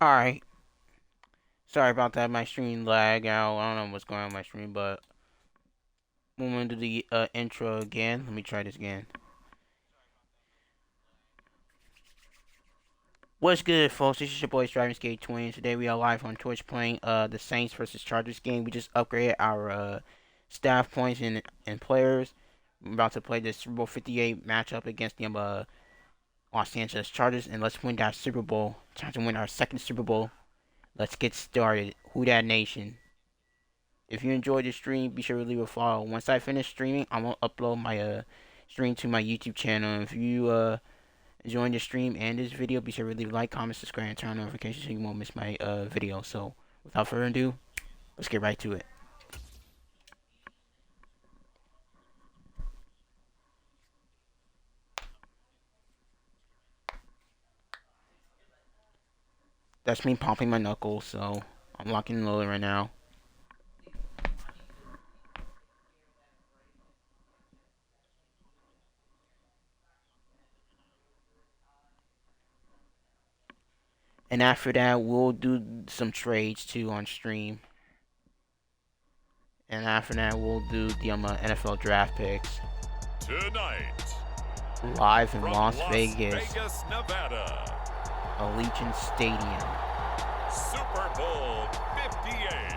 Alright, sorry about that. My stream lag out. I don't know what's going on with my stream, but we're going to do the intro again. Let me try this again. What's good, folks? This is your boy Driving Skate 20. Today we are live on Twitch playing the Saints versus Chargers game. We just upgraded our staff points and players. I'm about to play the Super Bowl 58 matchup against the Los Angeles Chargers, and let's win that Super Bowl. Time to win our second Super Bowl. Let's get started. Who Dat Nation? If you enjoyed the stream, be sure to leave a follow. Once I finish streaming, I'm gonna upload my stream to my YouTube channel. And if you enjoying the stream and this video, be sure to leave a like, comment, subscribe, and turn on notifications so you won't miss my video. So without further ado, let's get right to it. That's me popping my knuckles, so I'm locking and loading right now. And after that, we'll do some trades too on stream. And after that, we'll do the NFL draft picks. Tonight, live in from Las Vegas, Nevada, Allegiant Stadium. Super Bowl 58.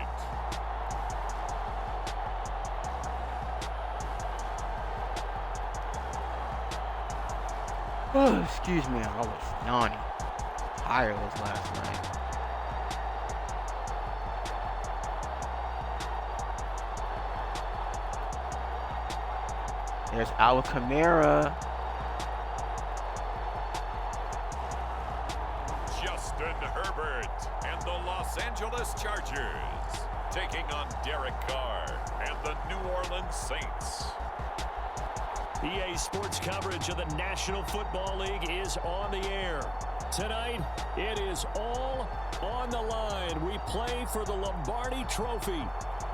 Oh, excuse me, I was yawning. Tireless last night. There's Alvin Kamara. Justin Herbert and the Los Angeles Chargers taking on Derek Carr and the New Orleans Saints. EA Sports coverage of the National Football League is on the air. Tonight, it is all on the line. We play for the Lombardi Trophy,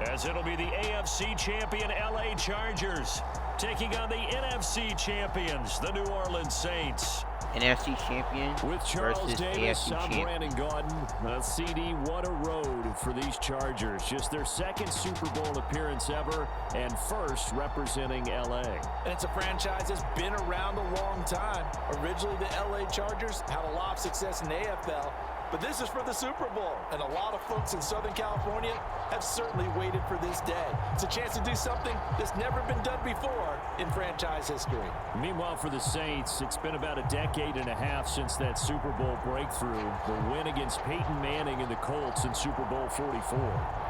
as it'll be the AFC champion LA Chargers taking on the NFC champions, the New Orleans Saints. NFC champion With Charles versus Davis, AFC I'm champion. Brandon Gaudin. CD, what a road for these Chargers. Just their second Super Bowl appearance ever, and first representing LA. And it's a franchise that's been around a long time. Originally, the LA Chargers had a lot of success in the AFL, but this is for the Super Bowl, and a lot of folks in Southern California have certainly waited for this day. It's a chance to do something that's never been done before in franchise history. Meanwhile, for the Saints, it's been about a decade and a half since that Super Bowl breakthrough, the win against Peyton Manning and the Colts in Super Bowl 44.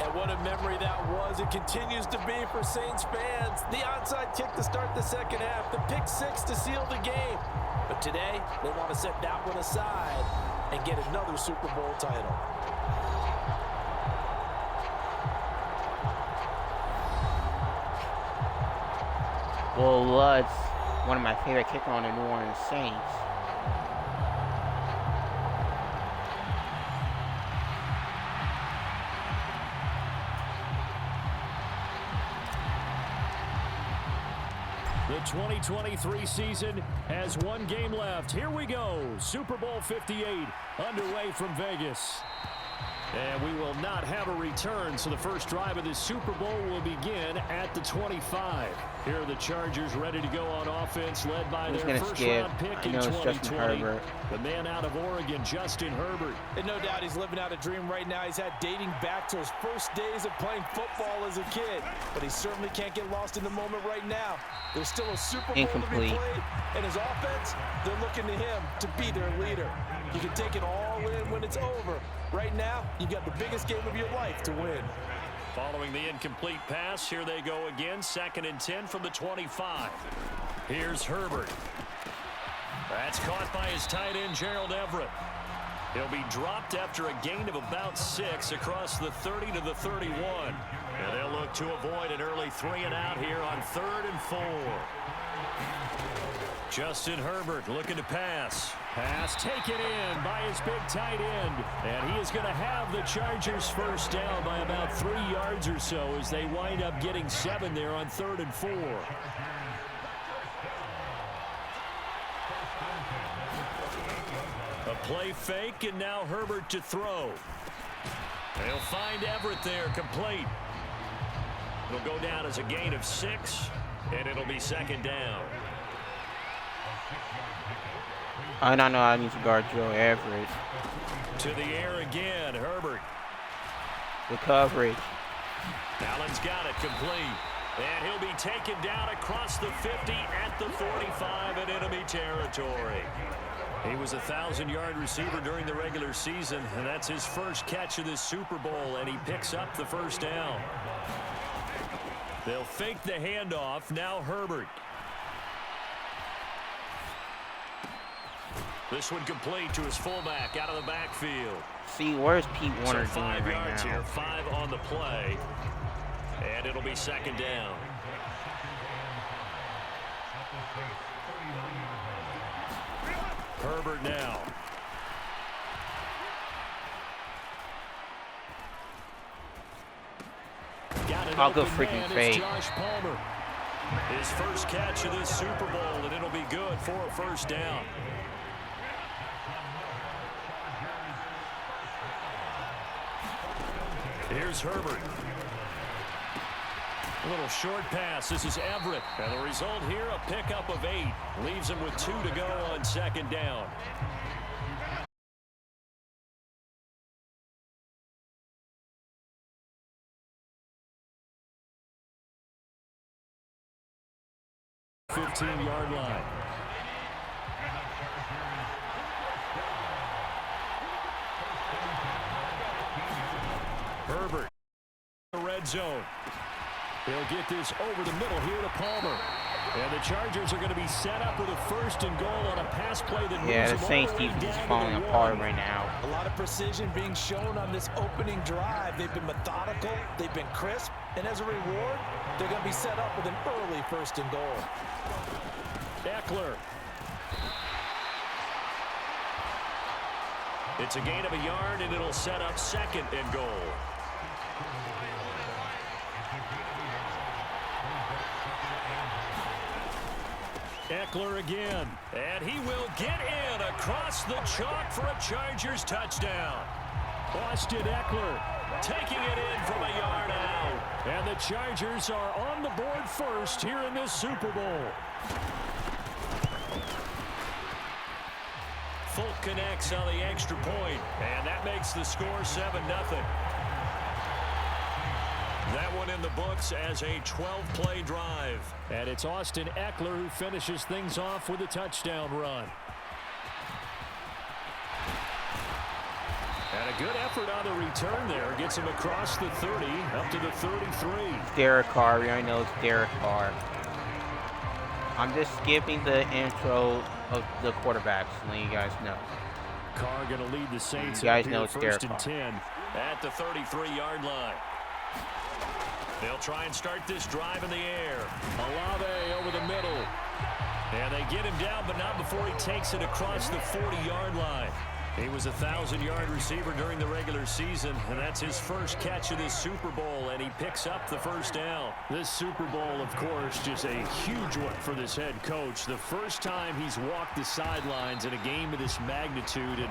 And what a memory that was. It continues to be for Saints fans. The onside kick to start the second half, the pick six to seal the game. But today, they want to set that one aside and get another Super Bowl title. Well, Ludd's one of my favorite kickers on the New Orleans Saints. The 2023 season has one game left. Here we go. Super Bowl 58 underway from Vegas. And we will not have a return, so the first drive of this Super Bowl will begin at the 25. Here are the Chargers ready to go on offense, led by their first-round pick in 2020. The man out of Oregon, Justin Herbert. And no doubt he's living out a dream right now. He's had dating back to his first days of playing football as a kid. But he certainly can't get lost in the moment right now. There's still a Super Bowl to be played. And his offense, they're looking to him to be their leader. You can take it all in when it's over. Right now, you've got the biggest game of your life to win. Following the incomplete pass, here they go again. 2nd and 10 from the 25. Here's Herbert. That's caught by his tight end, Gerald Everett. He'll be dropped after a gain of about 6 across the 30 to the 31. And they'll look to avoid an early 3 and out here on 3rd and 4. Justin Herbert looking to pass. Pass taken in by his big tight end. And he is going to have the Chargers first down by about 3 yards or so as they wind up getting 7 there on 3rd and 4. A Play fake, and now Herbert to throw. They'll find Everett there, complete. It'll go down as a gain of 6, and it'll be second down. I don't know. I need to guard Joe Everett. To the air again, Herbert. The coverage. Allen's got it, complete. And he'll be taken down across the 50 at the 45 in enemy territory. He was a 1,000-yard receiver during the regular season, and that's his first catch of this Super Bowl, and he picks up the first down. They'll fake the handoff. Now Herbert. This one complete to his fullback out of the backfield. See, where's Pete Warner so doing 5 right yards now? Here, 5 on the play. And it'll be second down. Herbert now. I'll go freaking fake. Josh Palmer. His first catch of this Super Bowl, and it'll be good for a first down. Here's Herbert. A little short pass. This is Everett. And the result here, a pickup of 8. Leaves him with 2 to go on second down. Yard line. Herbert. The red zone. He'll get this over the middle here to Palmer. And the Chargers are going to be set up with a 1st and goal on a pass play that moves the Saints defense is falling apart right now. A lot of precision being shown on this opening drive. They've been methodical, they've been crisp, and as a reward, they're going to be set up with an early 1st and goal. Eckler. It's a gain of a yard, and it'll set up 2nd and goal. Eckler again, and he will get in across the chalk for a Chargers touchdown. Austin Eckler taking it in from a yard out. And the Chargers are on the board first here in this Super Bowl. Folk connects on the extra point, and that makes the score 7-0. That one in the books as a 12-play drive. And it's Austin Eckler who finishes things off with a touchdown run. And a good effort on the return there. Gets him across the 30, up to the 33. Derek Carr. I know it's Derek Carr. I'm just skipping the intro of the quarterbacks, letting you guys know. Carr going to lead the Saints. You guys know it's 1st and 10 at the 33-yard line. They'll try and start this drive in the air. Olave over the middle. And they get him down, but not before he takes it across the 40-yard line. He was a 1,000-yard receiver during the regular season, and that's his first catch of this Super Bowl, and he picks up the first down. This Super Bowl, of course, just a huge one for this head coach. The first time he's walked the sidelines in a game of this magnitude, and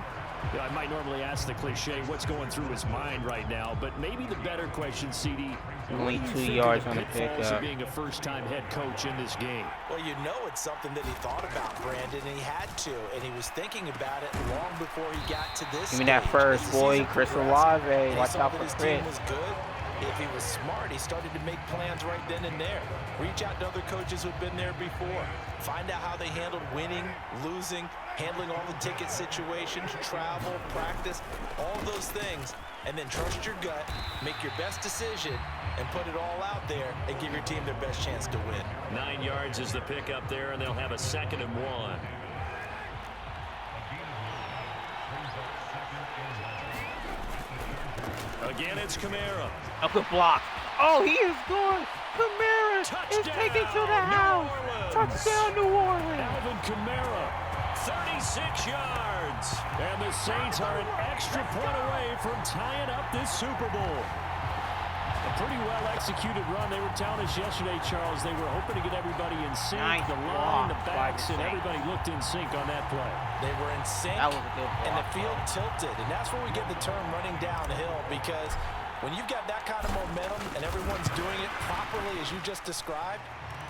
I might normally ask the cliche, what's going through his mind right now, but maybe the better question, CD, only 2 yards on the pitfalls pickup. of being a first-time head coach in this game. Well, you know it's something that he thought about, Brandon, and he had to, and he was thinking about it long before he got to this Give me that first, boy, Chris Olave. Watch out for his Chris. team was good. If he was smart, he started to make plans right then and there. Reach out to other coaches who've been there before. Find out how they handled winning, losing, handling all the ticket situations, travel, practice, all those things. And then trust your gut, make your best decision, and put it all out there and give your team their best chance to win. 9 yards is the pickup there, and they'll have a 2nd and 1. Again, it's Kamara. A good block. Oh, he is gone. Kamara is taken to the house. Touchdown, New Orleans. Alvin Kamara, 36 yards. And the Saints are an extra point away from tying up this Super Bowl. A pretty well-executed run. They were telling us yesterday, Charles, they were hoping to get everybody in sync. Nice the line, block the backs, by the and Saints. everybody looked in sync on that play. They were in sync, That was a good block, and the field tilted. And that's where we get the term running downhill, because when you've got that kind of momentum and everyone's doing it properly as you just described,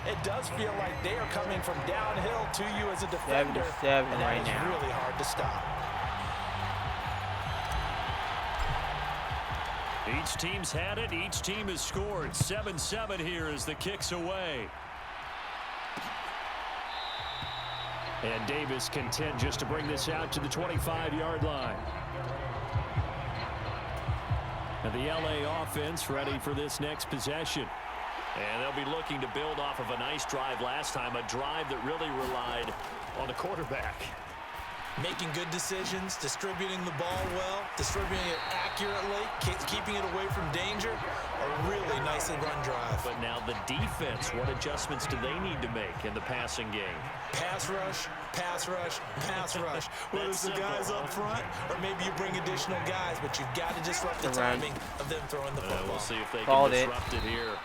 it does feel like they are coming from downhill to you as a defender. 7-7 and that right is now. really hard to stop. Each team's had it. Each team has scored. 7-7 here as the kick's away. And Davis content just to bring this out to the 25-yard line. And the LA offense ready for this next possession. And they'll be looking to build off of a nice drive last time, a drive that really relied on the quarterback. Making good decisions, distributing the ball well, distributing it accurately, keeping it away from danger. A really nicely run drive. But now the defense, what adjustments do they need to make in the passing game? Pass rush, pass rush, pass rush. Whether it's the guys up front or maybe you bring additional guys, but you've got to disrupt the timing of them throwing the football. We'll see if they Called can disrupt it here.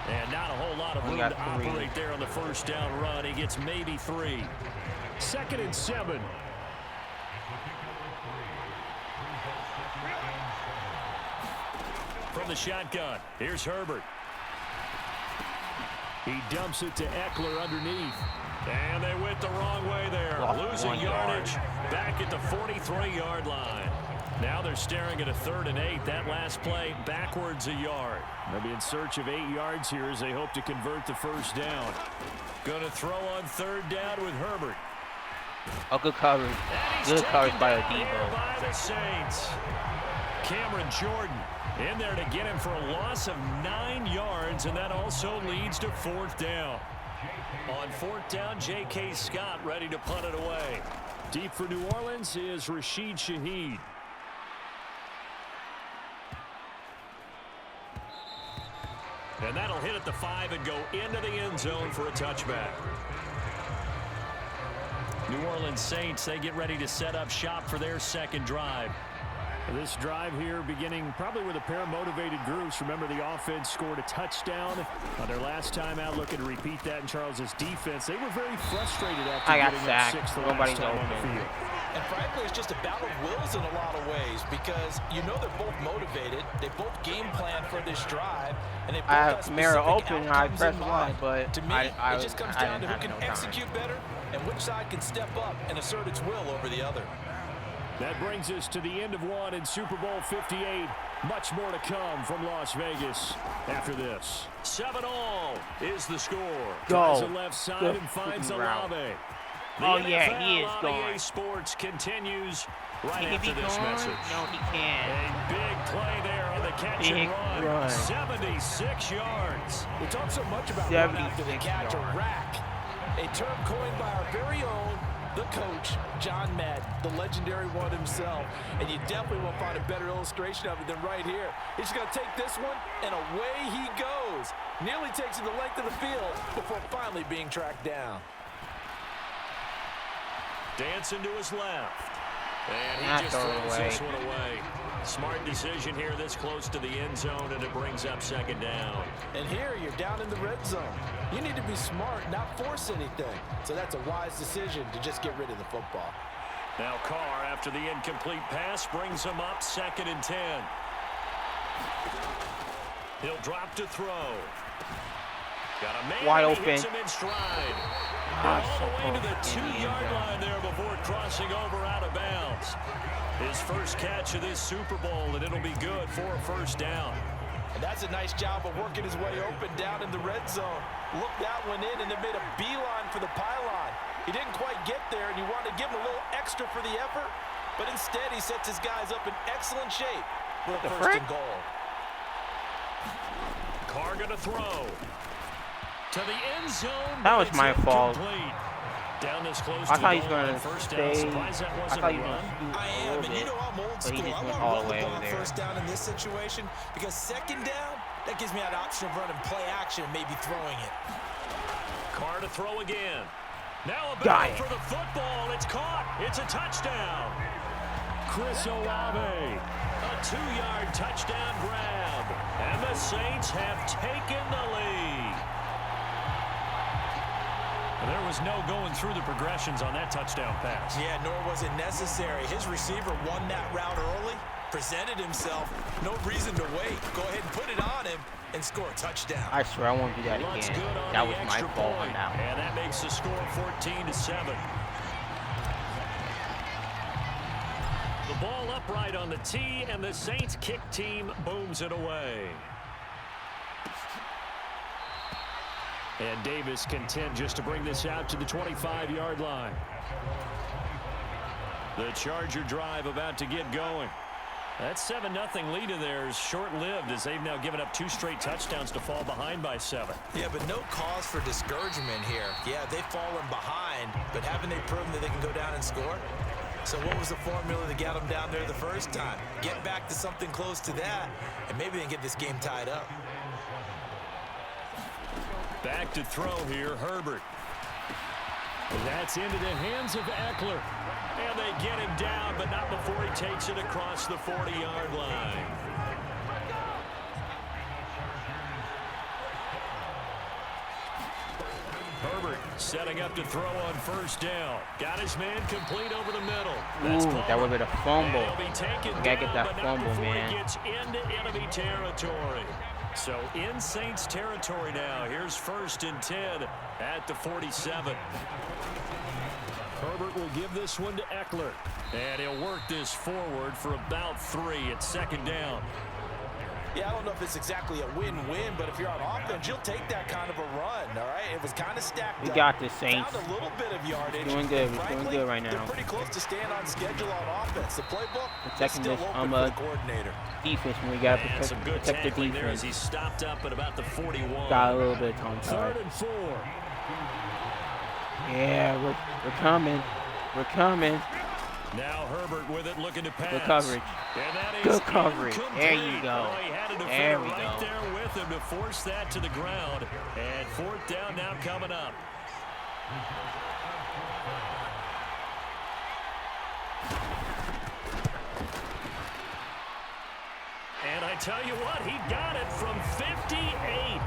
And not a whole lot of room to operate there on the first down run. He gets maybe 3. 2nd and 7. From the shotgun, here's Herbert. He dumps it to Eckler underneath. And they went the wrong way there. Losing yardage back at the 43-yard line. Now they're staring at a 3rd and 8. That last play backwards a yard. They'll be in search of 8 yards here as they hope to convert the first down. Going to throw on 3rd down with Herbert. Oh, good coverage. Good coverage by Debo. By the Saints. Cameron Jordan in there to get him for a loss of 9 yards, and that also leads to 4th down. On 4th down, J.K. Scott ready to punt it away. Deep for New Orleans is Rashid Shaheed. And that'll hit at the 5 and go into the end zone for a touchback. New Orleans Saints, they get ready to set up shop for their second drive. This drive here beginning probably with a pair of motivated groups. Remember, the offense scored a touchdown on their last time out. Looking to repeat that in Charles's defense. They were very frustrated after getting that 6th last time on the field. And frankly, it's just a battle of wills in a lot of ways, because you know they're both motivated. They both game plan for this drive, and they both have specific outcomes in mind. But to me, it just comes down to who can execute better and which side can step up and assert its will over the other. That brings us to the end of 1 in Super Bowl 58. Much more to come from Las Vegas after this. 7-all is the score. Tries the left side and finds Olave. Oh, yeah, he is gone. EA Sports continues right after this message. No, he can't. A big play there on the catch and run. 76 yards. We talk so much about run after the catch, or rack, a term coined by our very own, the coach, John Madden, the legendary one himself. And you definitely won't find a better illustration of it than right here. He's going to take this one, and away he goes. Nearly takes it the length of the field before finally being tracked down. Dancing to his left. And he just throws this one away. Smart decision here this close to the end zone, and it brings up 2nd down. And here you're down in the red zone. You need to be smart, not force anything. So that's a wise decision to just get rid of the football. Now Carr, after the incomplete pass, brings him up 2nd and 10. He'll drop to throw. Got a man wide open. Hits him in stride. All the way to the 2-yard line there before crossing over out of bounds. His first catch of this Super Bowl, and it'll be good for a first down. And that's a nice job of working his way open down in the red zone. Looked that one in and then made a beeline for the pylon. He didn't quite get there, and you wanted to give him a little extra for the effort, but instead he sets his guys up in excellent shape for a first and goal. Carr gonna throw. To the end zone. That was my fault. Down this close I thought he was going to first stay. down. Surprised that wasn't I am, and you know I'm old school. I want to run the ball first down in this situation, because 2nd down, that gives me that option of running play action and maybe throwing it. Carr to throw again. Now a battle for the football. It's caught. It's a touchdown. Chris Olave. A 2-yard touchdown grab. And the Saints have taken the lead. There was no going through the progressions on that touchdown pass. Yeah, nor was it necessary. His receiver won that route early, presented himself. No reason to wait. Go ahead and put it on him and score a touchdown. I swear I won't do that again. That was my fault on that one. And that makes the score 14-7. The ball upright on the tee, and the Saints kick team booms it away. And Davis content just to bring this out to the 25-yard line. The Charger drive about to get going. That 7-0 lead of theirs short-lived as they've now given up 2 straight touchdowns to fall behind by 7. Yeah, but no cause for discouragement here. Yeah, they've fallen behind, but haven't they proven that they can go down and score? So what was the formula to get them down there the first time? Get back to something close to that, and maybe they can get this game tied up. Back to throw here, Herbert. That's into the hands of Eckler. And they get him down, but not before he takes it across the 40-yard line. Herbert setting up to throw on first down. Got his man complete over the middle. Ooh, that would have been a fumble. He'll be taken You gotta down, get that but fumble, not before man. he gets into enemy territory. So in Saints territory now. Here's 1st and 10 at the 47. Herbert will give this one to Eckler. And he'll work this forward for about 3 at 2nd down. Yeah, I don't know if it's exactly a win-win, but if you're on offense, you'll take that kind of a run, all right? It was kind of stacked up. We got this, Saints. Found a little bit of yardage. Doing good. And We're doing frankly, good right now. They're pretty close to staying on schedule on offense. The playbook is Protecting still this open for the coordinator. defense when we gotta And some good protect the tackling there as defense. he stopped up at about the 41. Got a little bit of time. 3rd and 4. Yeah, we're coming. We're coming. Now Herbert with it, looking to pass. Good coverage. And that is Good coverage. incomplete. There you go. Oh, he had a There defender we right go. there with him to force that to the ground. And 4th down now coming up. And I tell you what, he got it from 58.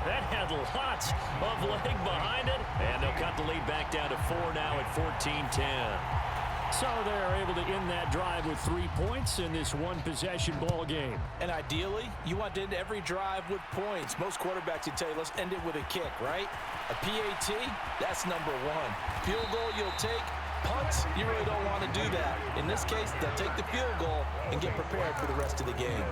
That had lots of leg behind it. And they'll cut the lead back down to 4 now at 14-10. So they're able to end that drive with 3 points in this one-possession ball game. And ideally, you want to end every drive with points. Most quarterbacks would tell you, let's end it with a kick, right? A PAT, that's number 1. Field goal, you'll take. Punts, you really don't want to do that. In this case, they'll take the field goal and get prepared for the rest of the game.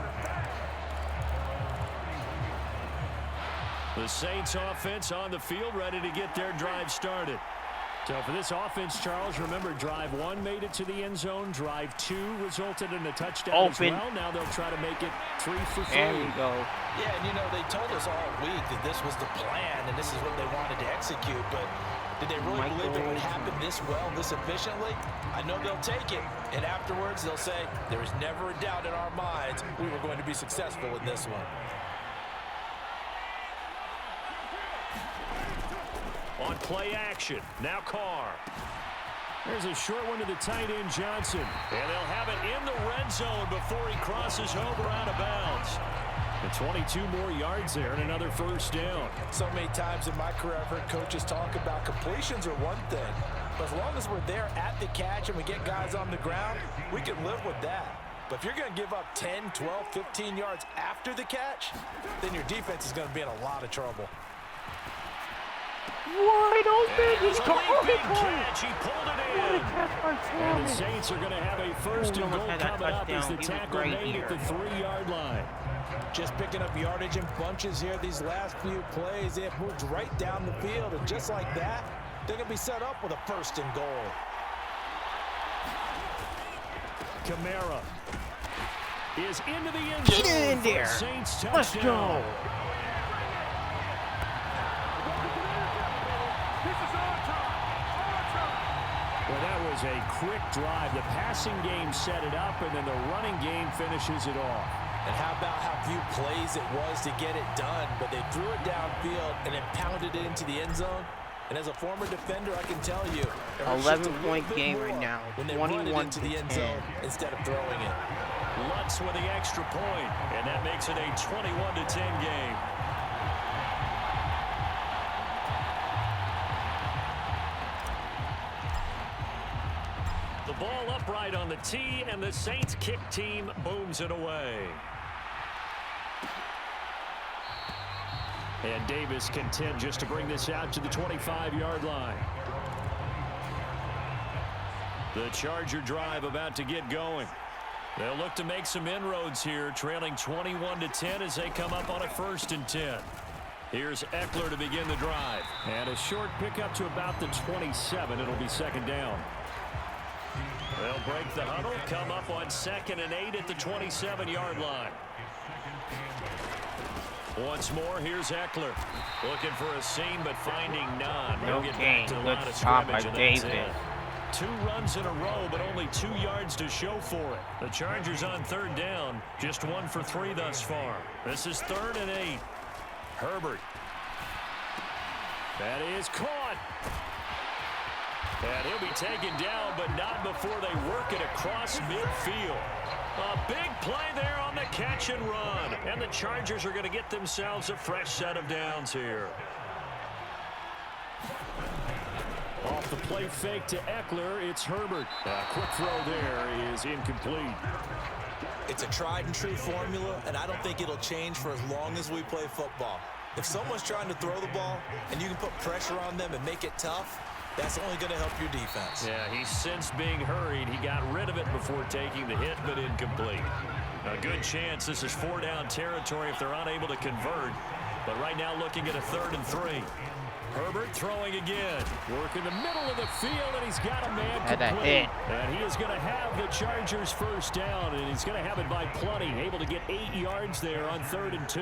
The Saints offense on the field, ready to get their drive started. So for this offense, Charles, remember, drive 1 made it to the end zone. Drive 2 resulted in a touchdown as well. Now they'll try to make it 3 for 3. There we go. Yeah, and you know, they told us all week that this was the plan and this is what they wanted to execute, but did they really believe it would happen this well, this efficiently? I know they'll take it, and afterwards they'll say, there was never a doubt in our minds we were going to be successful in this one. On play action, now Carr. There's a short one to the tight end, Johnson. And they'll have it in the red zone before he crosses over out of bounds. And 22 more yards there and another 1st down. So many times in my career I've heard coaches talk about completions are one thing, but as long as we're there at the catch and we get guys on the ground, we can live with that. But if you're going to give up 10, 12, 15 yards after the catch, then your defense is going to be in a lot of trouble. Wide open. He's caught. Big catch. He pulled it in. And the Saints are going to have a 1st and goal coming up as the tackle made at the 3-yard line. Just picking up yardage in bunches here these last few plays. They have moved right down the field, and just like that, they're going to be set up with a 1st and goal. Kamara is into the end Get zone. it in there. Saints Let's touchdown. go. Well, that was a quick drive. The passing game set it up, and then the running game finishes it off. And how about how few plays it was to get it done, but they threw it downfield and then pounded it into the end zone. And as a former defender, I can tell you, 11-point game right now. when they run it 21 into to the end 10. zone instead of throwing it. Lutz with the extra point, and that makes it a 21-10 game. right on the tee, and the Saints kick team booms it away. And Davis content just to bring this out to the 25-yard line. The Charger drive about to get going. They'll look to make some inroads here, trailing 21-10 as they come up on a 1st and 10. Here's Eckler to begin the drive. And a short pickup to about the 27. It'll be 2nd down. They'll break the huddle, come up on 2nd and 8 at the 27-yard line. Once more, here's Eckler. Looking for a seam, but finding none. No gain. Good stop by Davis. 2 runs in a row, but only 2 yards to show for it. The Chargers on 3rd down, just 1 for 3 thus far. This is 3rd and 8. Herbert. That is caught. And he'll be taken down, but not before they work it across midfield. A big play there on the catch and run. And the Chargers are going to get themselves a fresh set of downs here. Off the play fake to Eckler, it's Herbert. A quick throw there is incomplete. It's a tried and true formula, and I don't think it'll change for as long as we play football. If someone's trying to throw the ball and you can put pressure on them and make it tough, that's only going to help your defense. Yeah, he's since being hurried. He got rid of it before taking the hit, but incomplete. A good chance this is 4-down territory if they're unable to convert. But right now looking at a 3rd and 3. Herbert throwing again. Work in the middle of the field, and he's got a man complete. And he is going to have the Chargers 1st down, and he's going to have it by plenty. Able to get 8 yards there on 3rd and 2.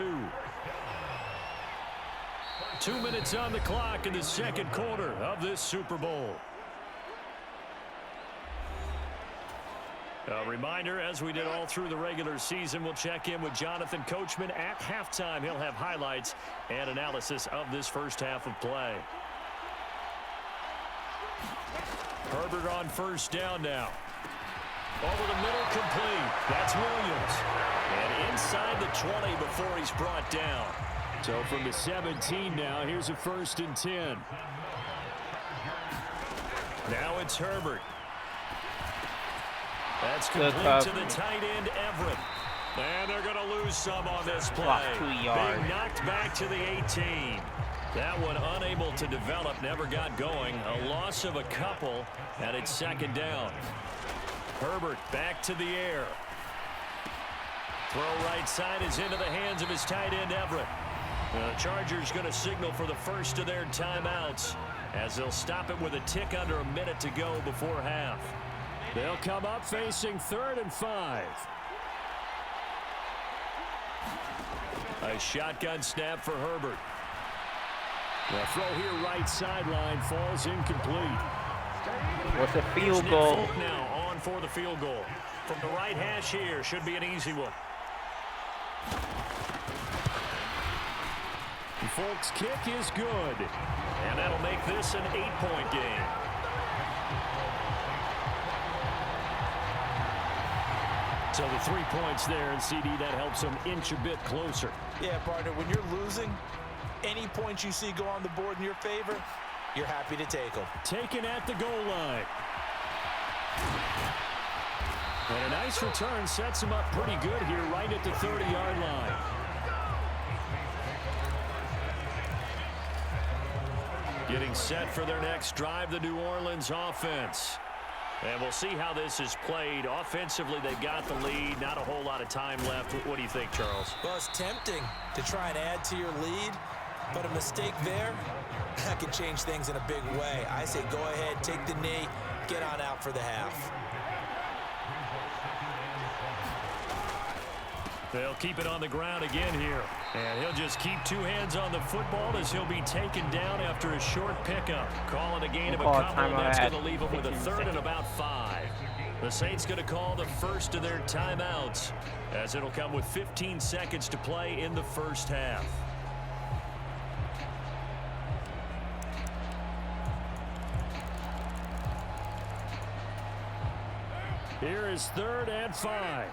2 minutes on the clock in the 2nd quarter of this Super Bowl. A reminder, as we did all through the regular season, we'll check in with Jonathan Coachman at halftime. He'll have highlights and analysis of this first half of play. Herbert on 1st down now. Over the middle, complete. That's Williams. And inside the 20 before he's brought down. So from the 17 now, here's a 1st and 10. Now it's Herbert. That's complete to the tight end, Everett. And they're going to lose some on this play. 2 yards. Being knocked back to the 18. That one unable to develop, never got going. A loss of a couple, and it's 2nd down. Herbert back to the air. Throw right side is into the hands of his tight end, Everett. The Chargers going to signal for the first of their timeouts as they'll stop it with a tick under a minute to go before half. They'll come up facing 3rd and 5. A shotgun snap for Herbert. The throw here right sideline falls incomplete. What's a field goal? Now on for the field goal. From the right hash here, should be an easy one. Folks' kick is good. And that'll make this an 8-point game. So the 3 points there, and CD, that helps them inch a bit closer. Yeah, partner, when you're losing, any points you see go on the board in your favor, you're happy to take them. Taken at the goal line. And a nice return sets him up pretty good here right at the 30-yard line. Getting set for their next drive, the New Orleans offense. And we'll see how this is played. Offensively, they've got the lead. Not a whole lot of time left. What do you think, Charles? Well, it's tempting to try and add to your lead, but a mistake there, that can change things in a big way. I say go ahead, take the knee, get on out for the half. They'll keep it on the ground again here. And he'll just keep 2 hands on the football as he'll be taken down after a short pickup. Call it a gain of a couple, and that's going to leave him with a 3rd and about 5. The Saints going to call the first of their timeouts as it'll come with 15 seconds to play in the first half. Here is 3rd and 5.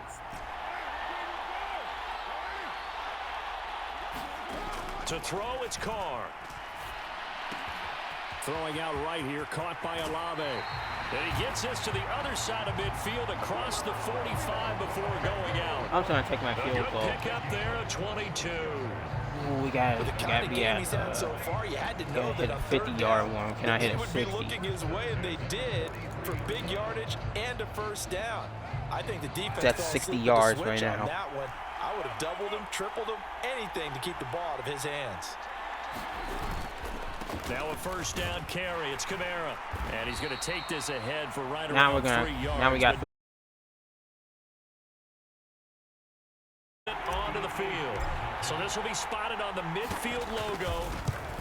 To throw, it's Carr. Throwing out right here, caught by Olave. And he gets this to the other side of midfield across the 45 before going out. I'm trying to take my field goal. Pick up there at 22. Ooh, we got to be at so far, you had to know hit a 50-yard one. Can I hit a 60? Would be looking his way, and they did for big yardage and a first down. I think the defense. That's 60 yards right now. That one, I would have doubled him, tripled him, anything to keep the ball out of his hands. Now a first down carry. It's Kamara, and he's going to take this ahead for right now around 3 yards. Now we got onto the field. So this will be spotted on the midfield logo.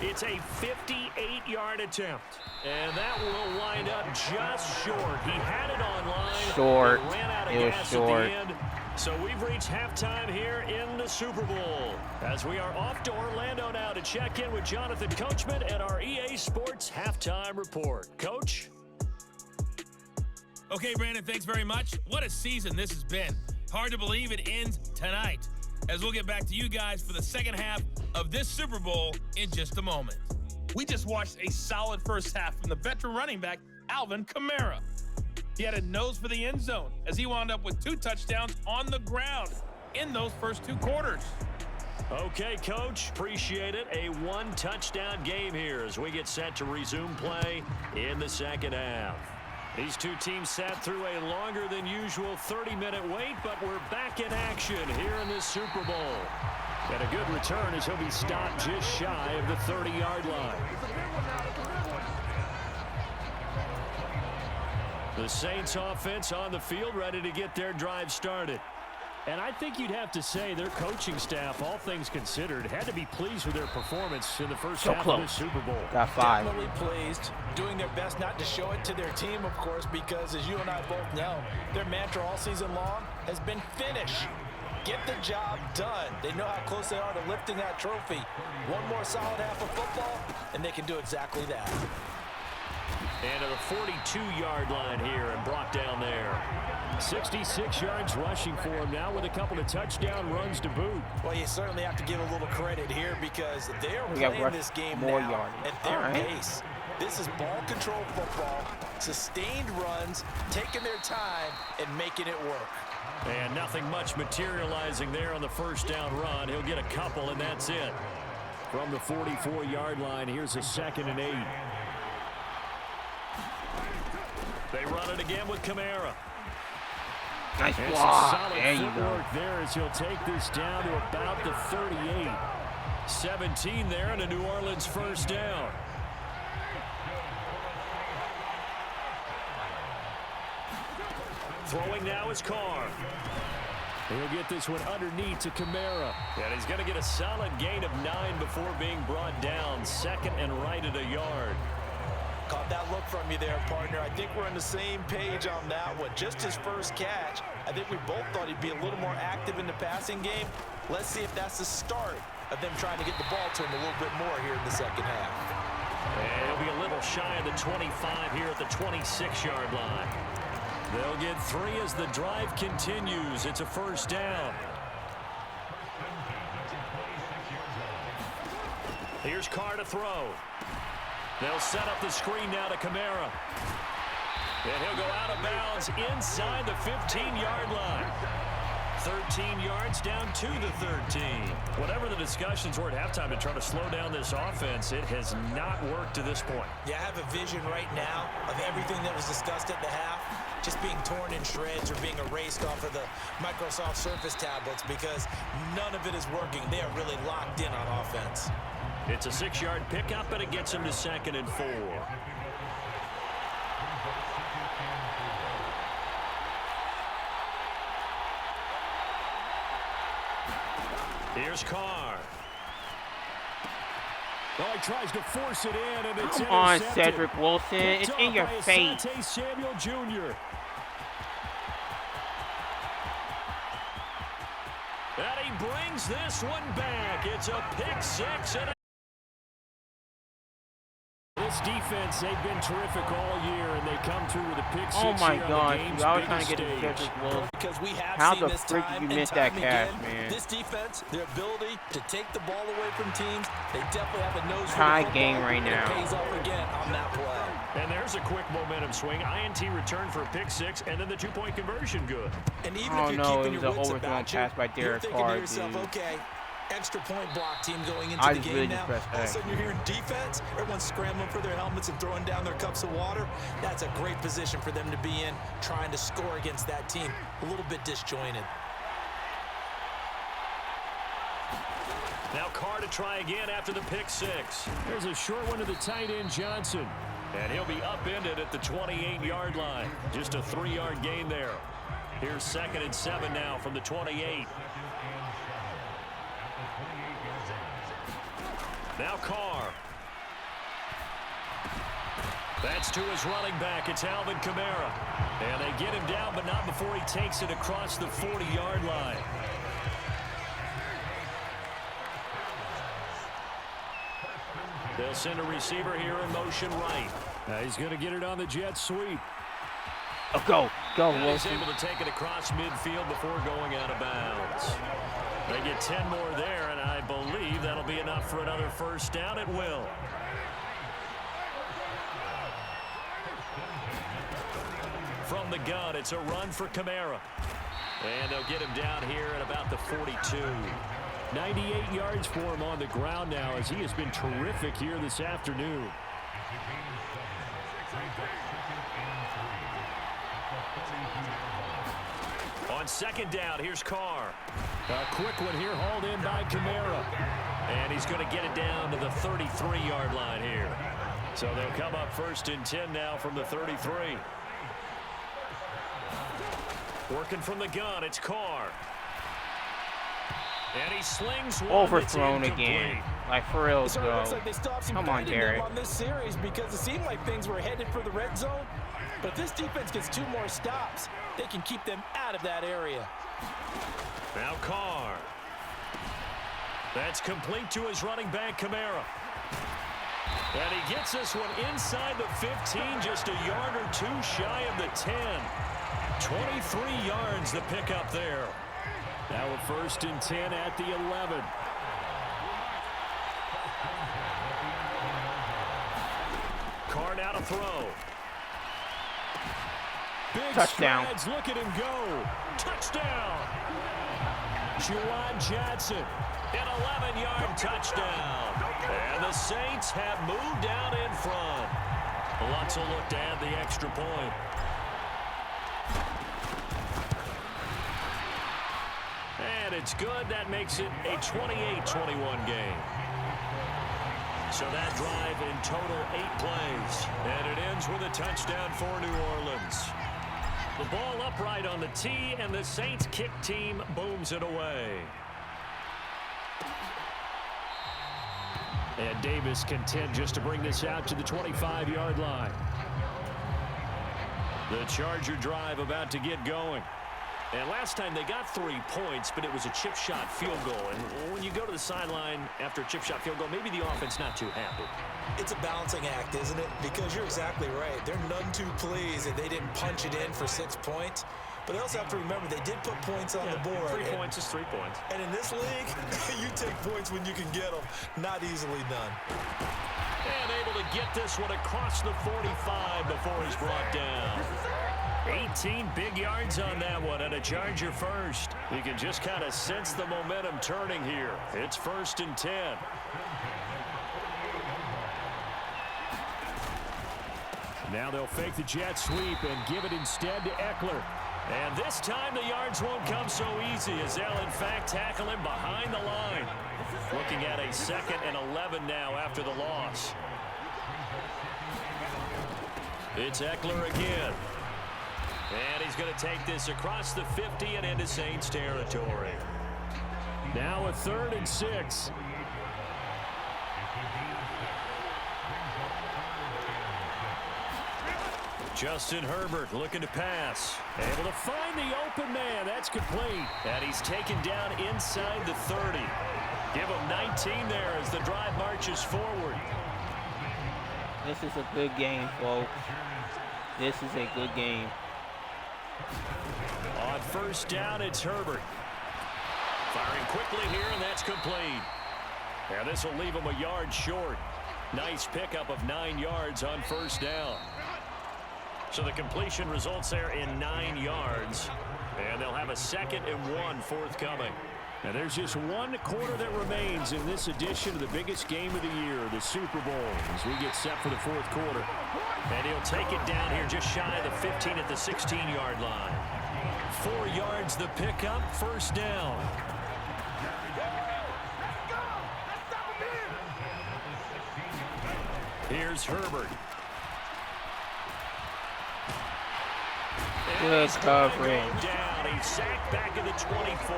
It's a 58-yard attempt. And that will wind up just short. He had it online. Short. Ran out of it was gas short. At the end. So we've reached halftime here in the Super Bowl. As we are off to Orlando now to check in with Jonathan Coachman and our EA Sports Halftime Report. Coach? Okay, Brandon, thanks very much. What a season this has been. Hard to believe it ends tonight, as we'll get back to you guys for the second half of this Super Bowl in just a moment. We just watched a solid first half from the veteran running back, Alvin Kamara. He had a nose for the end zone as he wound up with 2 touchdowns on the ground in those first 2 quarters. Okay, Coach, appreciate it. A 1-touchdown game here as we get set to resume play in the second half. These two teams sat through a longer than usual 30-minute wait, but we're back in action here in this Super Bowl. And a good return as he'll be stopped just shy of the 30-yard line. The Saints offense on the field ready to get their drive started. And I think you'd have to say their coaching staff, all things considered, had to be pleased with their performance in the first half of the Super Bowl. Got 5. Definitely pleased, doing their best not to show it to their team, of course, because as you and I both know, their mantra all season long has been finish. Get the job done. They know how close they are to lifting that trophy. One more solid half of football, and they can do exactly that. And to the 42-yard line here and brought down there. 66 yards rushing for him now with a couple of touchdown runs to boot. Well, you certainly have to give a little credit here because they're playing this game now at their pace. This is ball control football, sustained runs, taking their time and making it work. And nothing much materializing there on the first down run. He'll get a couple, and that's it. From the 44-yard line, here's a 2nd and 8. They run it again with Kamara. Nice block. There you go. There as he'll take this down to about the 38. 17 there and a New Orleans first down. Throwing now is Carr. He'll get this one underneath to Kamara. And he's going to get a solid gain of 9 before being brought down. 2nd and right at a yard. Caught that look from you there, partner. I think we're on the same page on that one. Just his first catch. I think we both thought he'd be a little more active in the passing game. Let's see if that's the start of them trying to get the ball to him a little bit more here in the second half. And he'll be a little shy of the 25 here at the 26-yard line. They'll get 3 as the drive continues. It's a first down. Here's Carr to throw. They'll set up the screen now to Kamara. And he'll go out of bounds inside the 15-yard line. 13 yards down to the 13. Whatever the discussions were at halftime to try to slow down this offense, it has not worked to this point. Yeah, I have a vision right now of everything that was discussed at the half just being torn in shreds or being erased off of the Microsoft Surface tablets because none of it is working. They are really locked in on offense. It's a 6-yard pickup, and it gets him to 2nd and 4. Here's Carr. Oh, he tries to force it in, and it's Come on, intercepted. Cedric Wilson. It's in your face. Samuel Jr. And he brings this one back. It's a pick 6. And defense, they've been terrific all year, and they come through with a pick six. Oh my here gosh, on the I was game's trying to get biggest the Cedric stage. Wills. Because we have How seen the this frick time did you and miss that time catch, again. man? This defense, their ability to take the ball away from teams, they definitely have a nose for Tie the game football, right and now. It pays off again on that play. And there's a quick momentum swing. INT return for a pick six, and then the two-point conversion good. And even Oh if you're no, keeping it was your an wits overthrown about you, pass by you're Derek thinking Carr, to yourself, dude. okay, extra point block team going into I the just game really now. just pressed All of a A. sudden you're hearing defense, everyone's scrambling for their helmets and throwing down their cups of water. That's a great position for them to be in, trying to score against that team. A little bit disjointed. Now Carr to try again after the pick six. There's a short one to the tight end, Johnson. And he'll be upended at the 28-yard line. Just a 3-yard gain there. Here's 2nd and 7 now from the 28. Now Carr. That's to his running back. It's Alvin Kamara. And they get him down, but not before he takes it across the 40-yard line. They'll send a receiver here in motion right. He's going to get it on the jet sweep. Oh, go, And he's Wilson. able to take it across midfield before going out of bounds. They get 10 more there, and I believe that'll be enough for another first down. It will. From the gun, it's a run for Kamara. And they'll get him down here at about the 42. 98 yards for him on the ground now, as he has been terrific here this afternoon. On 2nd down, here's Carr. A quick one here, hauled in by Kamara. And he's going to get it down to the 33-yard line here. So they'll come up 1st and 10 now from the 33. Working from the gun, it's Carr. And he slings one. Overthrown again. Like, for real, So it though. looks like they still have some Come on, fight in them Derek. on this series because it seemed like things were headed for the red zone. But if this defense gets 2 more stops, they can keep them out of that area. Now Carr. That's complete to his running back, Kamara. And he gets this one inside the 15, just a yard or 2 shy of the 10. 23 yards the pickup there. Now a 1st and 10 at the 11. Carr now to throw. Big Touchdown. strides. Look at him go. Touchdown. Juwan Johnson. An 11-yard touchdown. And the Saints have moved down in front. Lots of look to add the extra point. And it's good. That makes it a 28-21 game. So that drive in total 8 plays. And it ends with a touchdown for New Orleans. The ball upright on the tee, and the Saints kick team booms it away. And Davis content just to bring this out to the 25-yard line. The Charger drive about to get going. And last time they got 3 points, but it was a chip shot field goal. And when you go to the sideline after a chip shot field goal, maybe the offense not too happy. It's a balancing act, isn't it? Because you're exactly right. They're none too pleased that they didn't punch it in for 6 points. But they also have to remember they did put points on the board. 3 points is 3 points. And in this league, you take points when you can get them. Not easily done. And able to get this one across the 45 before he's brought down. 18 big yards on that one, and a Charger first. You can just kind of sense the momentum turning here. It's 1st and 10. Now they'll fake the jet sweep and give it instead to Eckler. And this time the yards won't come so easy, as they'll in fact tackle him behind the line. Looking at a 2nd and 11 now after the loss. It's Eckler again. And he's going to take this across the 50 and into Saints territory. Now a 3rd and 6. Justin Herbert looking to pass. Able to find the open man. That's complete. And he's taken down inside the 30. Give him 19 there as the drive marches forward. This is a good game, folks. This is a good game. On first down, it's Herbert. Firing quickly here, and that's complete. And this will leave him a yard short. Nice pickup of 9 yards on first down. So the completion results there in 9 yards. And they'll have a 2nd and 1 forthcoming. And there's just one quarter that remains in this edition of the biggest game of the year, the Super Bowl, as we get set for the 4th quarter. And he'll take it down here just shy of the 15 at the 16-yard line. 4 yards the pickup, first down. Here's Herbert. Good coverage. Down. He's sacked back at the 24.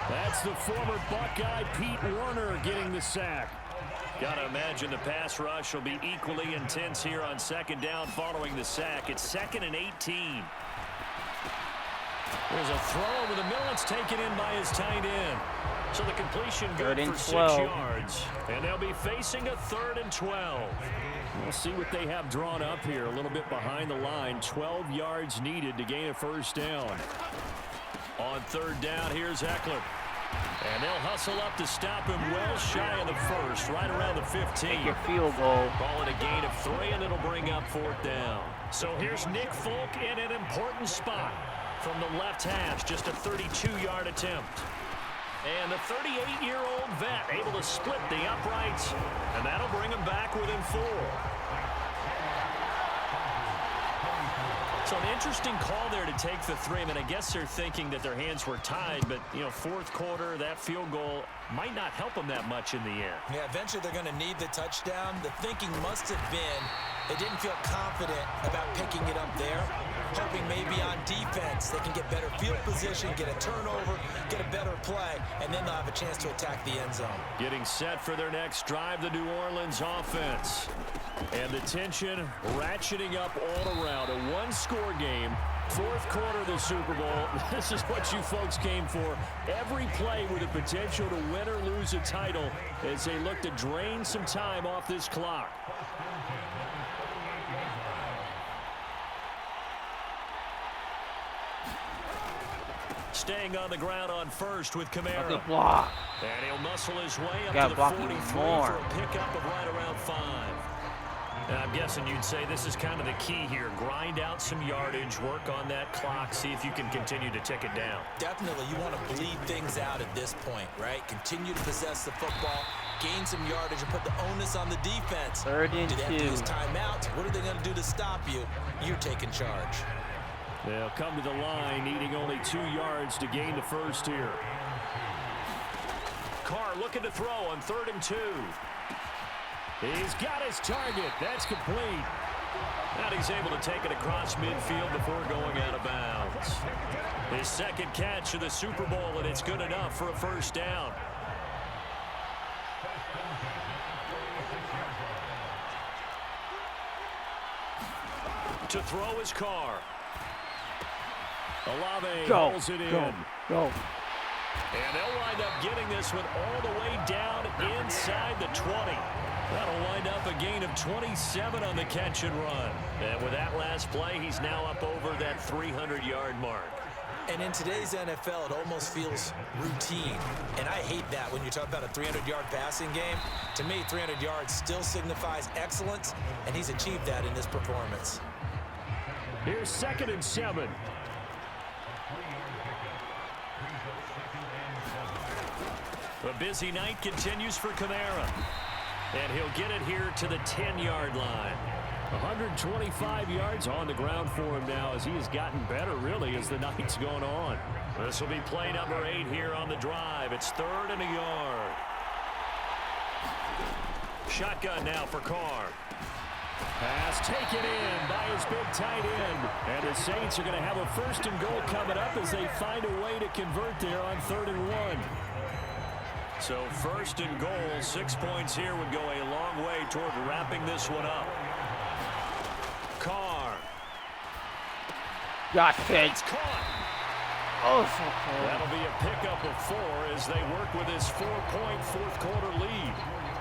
That's the former Buckeye Pete Werner getting the sack. Got to imagine the pass rush will be equally intense here on 2nd down following the sack. It's 2nd and 18. There's a throw over the middle. It's taken in by his tight end. So the completion good for 6 yards. And they'll be facing a 3rd and 12. We'll see what they have drawn up here. A little bit behind the line. 12 yards needed to gain a first down. On 3rd down, here's Eckler. And they'll hustle up to stop him well shy of the 1st, right around the 15. Make your field goal. Call it a gain of 3, and it'll bring up 4th down. So here's Nick Folk in an important spot from the left hash, just a 32-yard attempt. And the 38-year-old vet able to split the uprights, and that'll bring him back within 4. So an interesting call there to take the 3. I mean, I guess they're thinking that their hands were tied, but, you know, 4th quarter, that field goal might not help them that much in the end. Yeah, eventually they're going to need the touchdown. The thinking must have been they didn't feel confident about picking it up there, hoping maybe on defense they can get better field position, get a turnover, get a better play, and then they'll have a chance to attack the end zone. Getting set for their next drive, the New Orleans offense. And the tension ratcheting up all around. A one-score game. 4th quarter of the Super Bowl. This is what you folks came for. Every play with the potential to win or lose a title as they look to drain some time off this clock. Staying on the ground on first with Kamara. Good block. And he'll muscle his way up Got to the blocked 43 more. for a pickup of right around 5. And I'm guessing you'd say this is kind of the key here. Grind out some yardage, work on that clock, see if you can continue to tick it down. Definitely, you want to bleed things out at this point, right? Continue to possess the football, gain some yardage, and put the onus on the defense. 3rd and 2. Do they have to use timeout? What are they going to do to stop you? You're taking charge. They'll come to the line, needing only 2 yards to gain the first here. Carr looking to throw on 3rd and 2. He's got his target. That's complete. And he's able to take it across midfield before going out of bounds. His 2nd catch of the Super Bowl, and it's good enough for a first down. To throw his Carr. Olave holds it in. Go. And they'll wind up getting this one all the way down inside the 20. That'll wind up a gain of 27 on the catch and run. And with that last play, he's now up over that 300-yard mark. And in today's NFL, it almost feels routine. And I hate that when you talk about a 300-yard passing game. To me, 300 yards still signifies excellence, and he's achieved that in this performance. Here's 2nd and 7. A busy night continues for Kamara. And he'll get it here to the 10-yard line. 125 yards on the ground for him now as he has gotten better, really, as the night's gone on. This will be play number 8 here on the drive. It's 3rd and a yard. Shotgun now for Carr. Pass taken in by his big tight end. And the Saints are going to have a 1st and goal coming up as they find a way to convert there on 3rd and 1. So 1st and goal, 6 points here would go a long way toward wrapping this one up. Carr. Got it. It's caught. Oh, so close. That'll be a pickup of 4 as they work with his 4-point 4th quarter lead.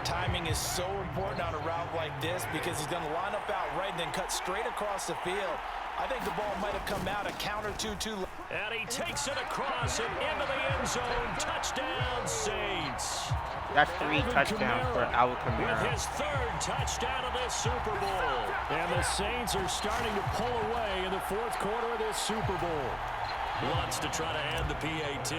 Timing is so important on a route like this because he's going to line up out right and then cut straight across the field. I think the ball might have come out a counter 2-2. And he takes it across and into the end zone. Touchdown, Saints. That's 3 touchdowns for Alvin Kamara. With his 3rd touchdown of this Super Bowl. And the Saints are starting to pull away in the 4th quarter of this Super Bowl. Wants to try to add the PAT.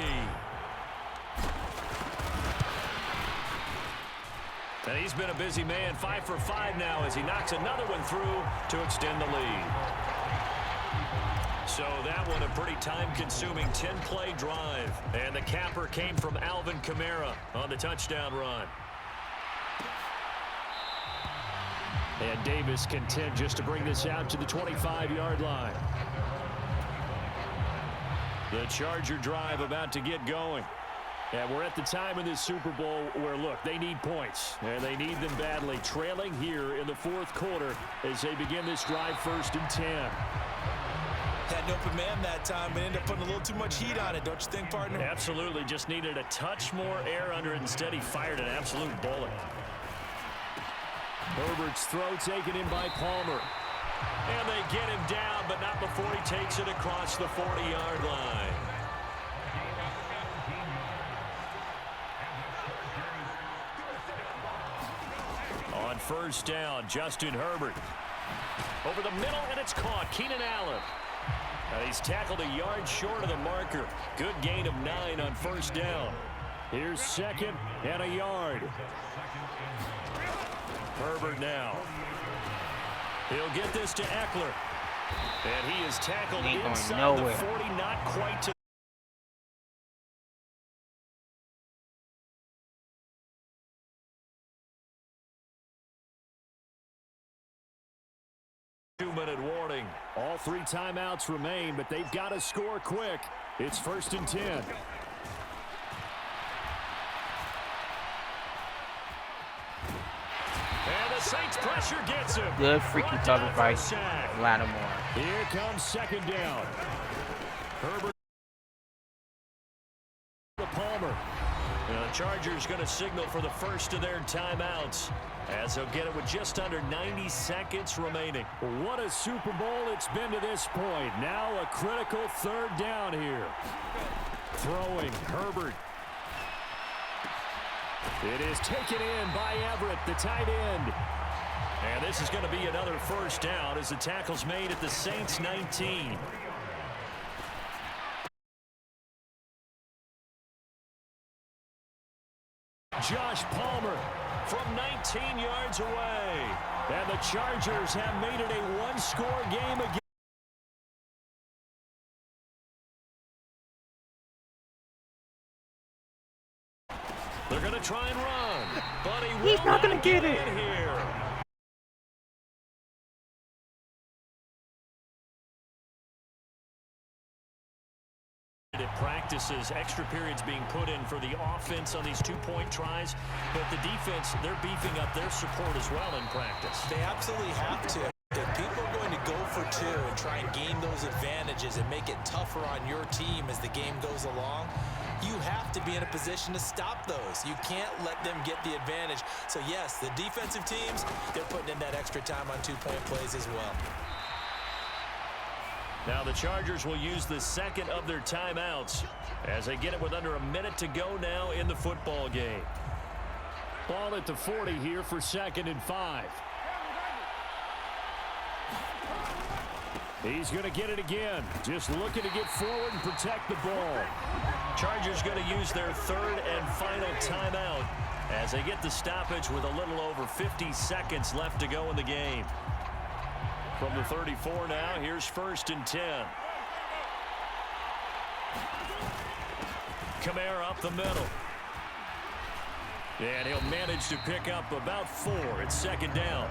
And he's been a busy man, 5 for 5 now as he knocks another one through to extend the lead. So that one a pretty time-consuming 10-play drive. And the capper came from Alvin Kamara on the touchdown run. And Davis content just to bring this out to the 25-yard line. The Charger drive about to get going. And we're at the time in this Super Bowl where, look, they need points. And they need them badly. Trailing here in the 4th quarter as they begin this drive 1st and 10. Had an open man that time, but ended up putting a little too much heat on it, don't you think, partner? Absolutely. Just needed a touch more air under it. Instead, he fired an absolute bullet. Herbert's throw taken in by Palmer. And they get him down, but not before he takes it across the 40-yard line. On 1st down, Justin Herbert. Over the middle, and it's caught. Keenan Allen. And he's tackled a yard short of the marker. Good gain of 9 on 1st down. Here's 2nd and a yard. Herbert now. He'll get this to Eckler. And he is tackled inside the 40, not quite to. Two-minute warning. All 3 timeouts remain, but they've got to score quick. It's 1st and 10. And the Saints pressure gets him. Good freaking cover by Lattimore. Here comes 2nd down. Herbert to Palmer. And the Chargers going to signal for the first of their timeouts as they'll get it with just under 90 seconds remaining. What a Super Bowl it's been to this point. Now a critical 3rd down here. Throwing Herbert. It is taken in by Everett, the tight end. And this is going to be another 1st down as the tackle's made at the Saints 19. Josh Palmer from 19 yards away. And the Chargers have made it a 1-score game again. They're going to try and run, but he's not going to get it here. It practices, extra periods being put in for the offense on these 2-point tries, but the defense, they're beefing up their support as well in practice. They absolutely have to. If people are going to go for 2 and try and gain those advantages and make it tougher on your team as the game goes along, you have to be in a position to stop those. You can't let them get the advantage. So, yes, the defensive teams, they're putting in that extra time on 2-point plays as well. Now the Chargers will use the 2nd of their timeouts as they get it with under a minute to go now in the football game. Ball at the 40 here for 2nd and 5. He's going to get it again. Just looking to get forward and protect the ball. Chargers going to use their 3rd and final timeout as they get the stoppage with a little over 50 seconds left to go in the game. From the 34 now, here's 1st and 10. Kamara up the middle. And he'll manage to pick up about 4. It's 2nd down.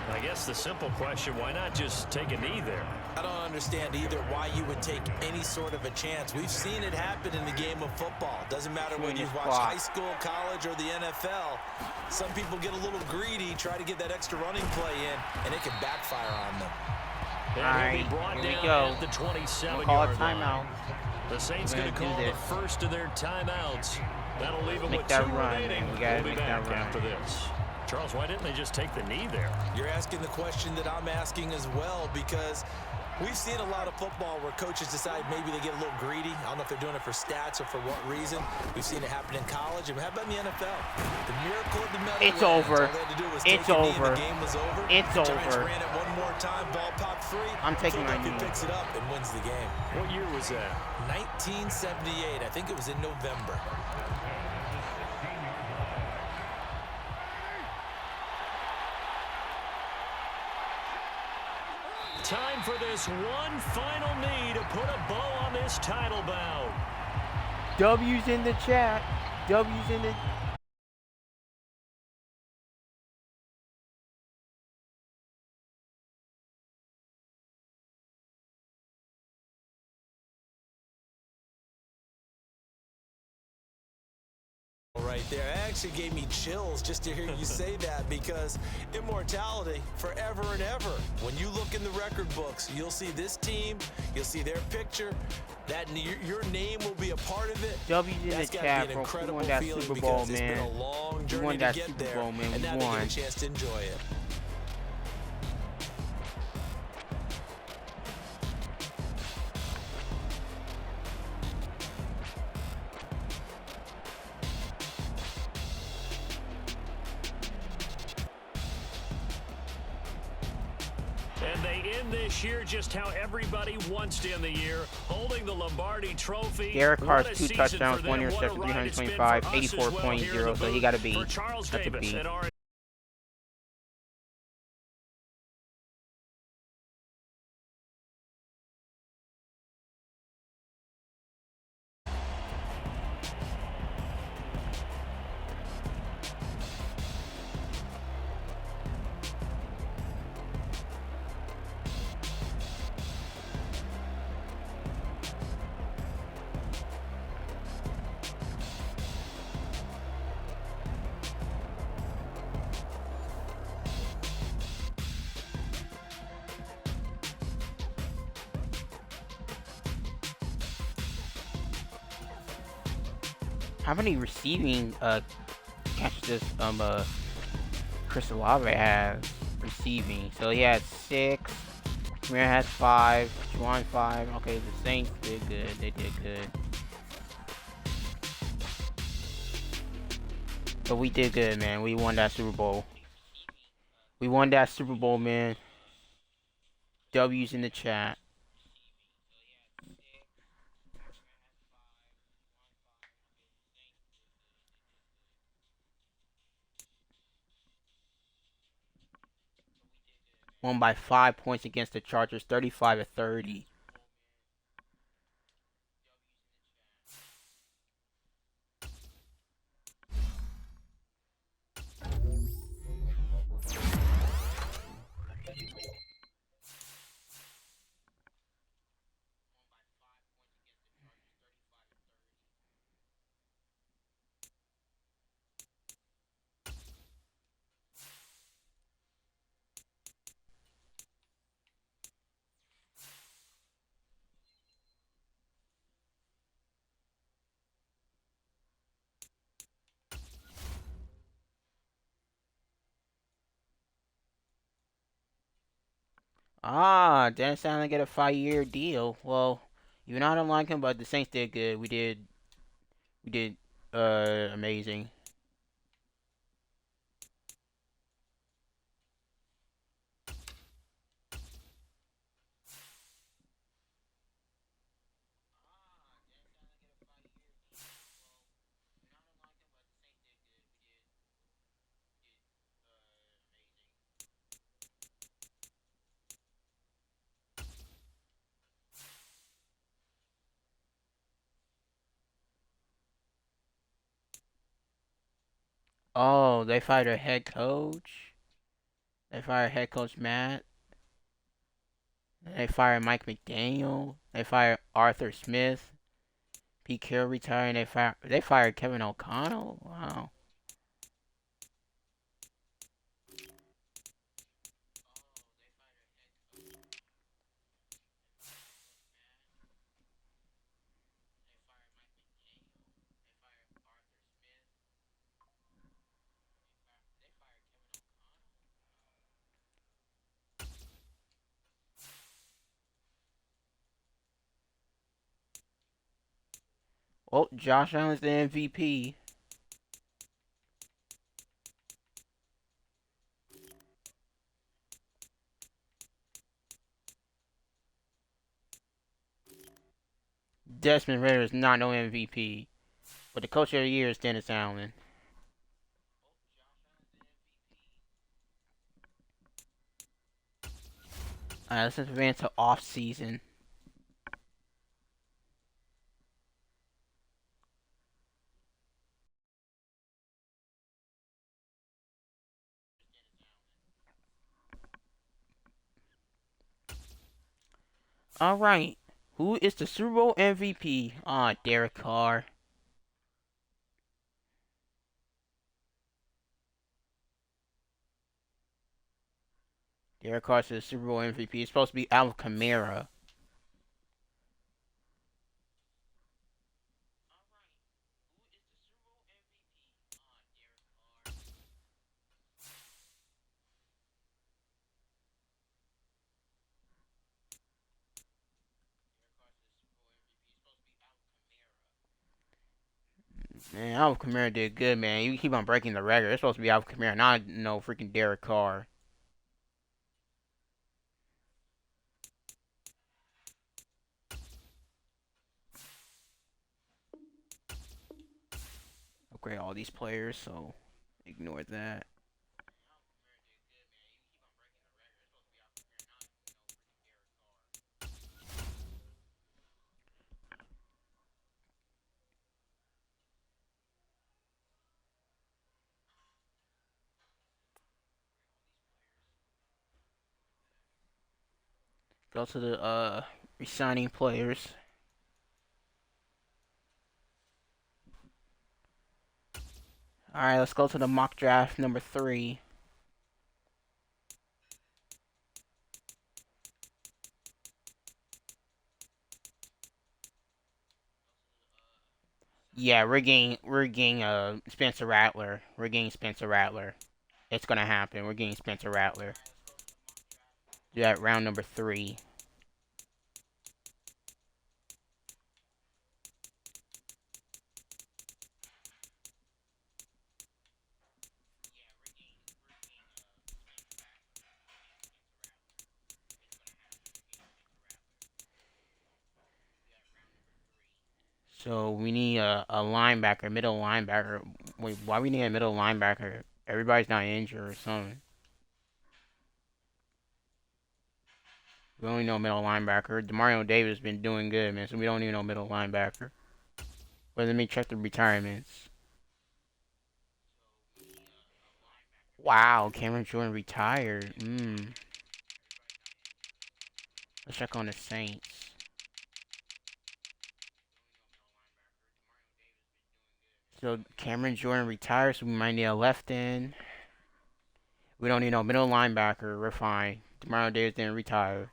I guess the simple question, why not just take a knee there? I don't understand either why you would take any sort of a chance. We've seen it happen in the game of football. Doesn't matter whether you've watched high school, college, or the NFL. Some people get a little greedy, try to get that extra running play in, and it can backfire on them. And he'll be brought down at the 27-yard line. Call a timeout. The Saints We're going to gonna do call the this. first of their timeouts. That'll leave them Make with that 2 run, remaining. man. We gotta We'll be make that back run. after this. Charles, why didn't they just take the knee there? You're asking the question that I'm asking as well, because we've seen a lot of football where coaches decide maybe they get a little greedy. I don't know if they're doing it for stats or for what reason. We've seen it happen in college. And how about in the NFL? The miracle of the Meadowlands. It's over. All they had to do was It's take a knee over. and the game was over. It's the Giants over. ran it one more time. Ball popped free. I'm taking my Philadelphia knee. picks it up and wins the game. What year was that? 1978. I think it was in November. Time for this one final knee to put a bow on this title bout. W's in the chat. W's in the... Right there. It actually gave me chills just to hear you say that, because immortality forever and ever. When you look in the record books, you'll see this team, you'll see their picture, that your name will be a part of it. W's in the That's gotta chat, be an bro. We incredible won that feeling, Super Bowl, because it's been man. a long We journey won that to get Super there, Bowl, man. and We now they won. get a chance to enjoy it. And they end this year just how everybody wants to end the year, holding the Lombardi Trophy. Derek What Carr's a 2 season touchdowns, for 1 them. What a interception, ride it's been 325, for us as well here in the 84.0, so he booth. got to beat. For Charles That's a Davis beat. and our How many receiving catches does Chris Olave has receiving? So he has 6. Samir has 5. Juwan 5. Okay, the Saints did good. They did good. But we did good, man. We won that Super Bowl. We won that Super Bowl, man. W's in the chat. Won by 5 points against the Chargers, 35-30. Ah, Dennis Allen get a 5-year deal. Well, even though I don't like him, but the Saints did good. We did amazing. Oh, they fired a head coach. They fired head coach Matt. They fired Mike McDaniel. They fired Arthur Smith. Pete Carroll retired. They fired Kevin O'Connell. Wow. Well, Josh Allen's the MVP. Desmond Ridder is not no MVP. But the coach of the year is Dennis Allen. Alright, let's advance to off season. Alright. Who is the Super Bowl MVP? Derek Carr. Derek Carr's the Super Bowl MVP. It's supposed to be Alvin Kamara. Man, Alvin Kamara did good, man. You keep on breaking the record. It's supposed to be Alvin Kamara, not no freaking Derek Carr. Upgrade all these players, so ignore that. Go to the resigning players. Alright, let's go to the mock draft number 3. Yeah, we're getting Spencer Rattler. We're getting Spencer Rattler. It's gonna happen. We're getting Spencer Rattler. Do that round number 3. So we need a linebacker, middle linebacker. Wait, why we need a middle linebacker? Everybody's not injured or something. We only know middle linebacker. Demario Davis has been doing good, man. So we don't even know middle linebacker. But let me check the retirements. Wow, Cameron Jordan retired. Let's check on the Saints. So Cameron Jordan retired, so we might need a left end. We don't need no middle linebacker. We're fine. Demario Davis didn't retire.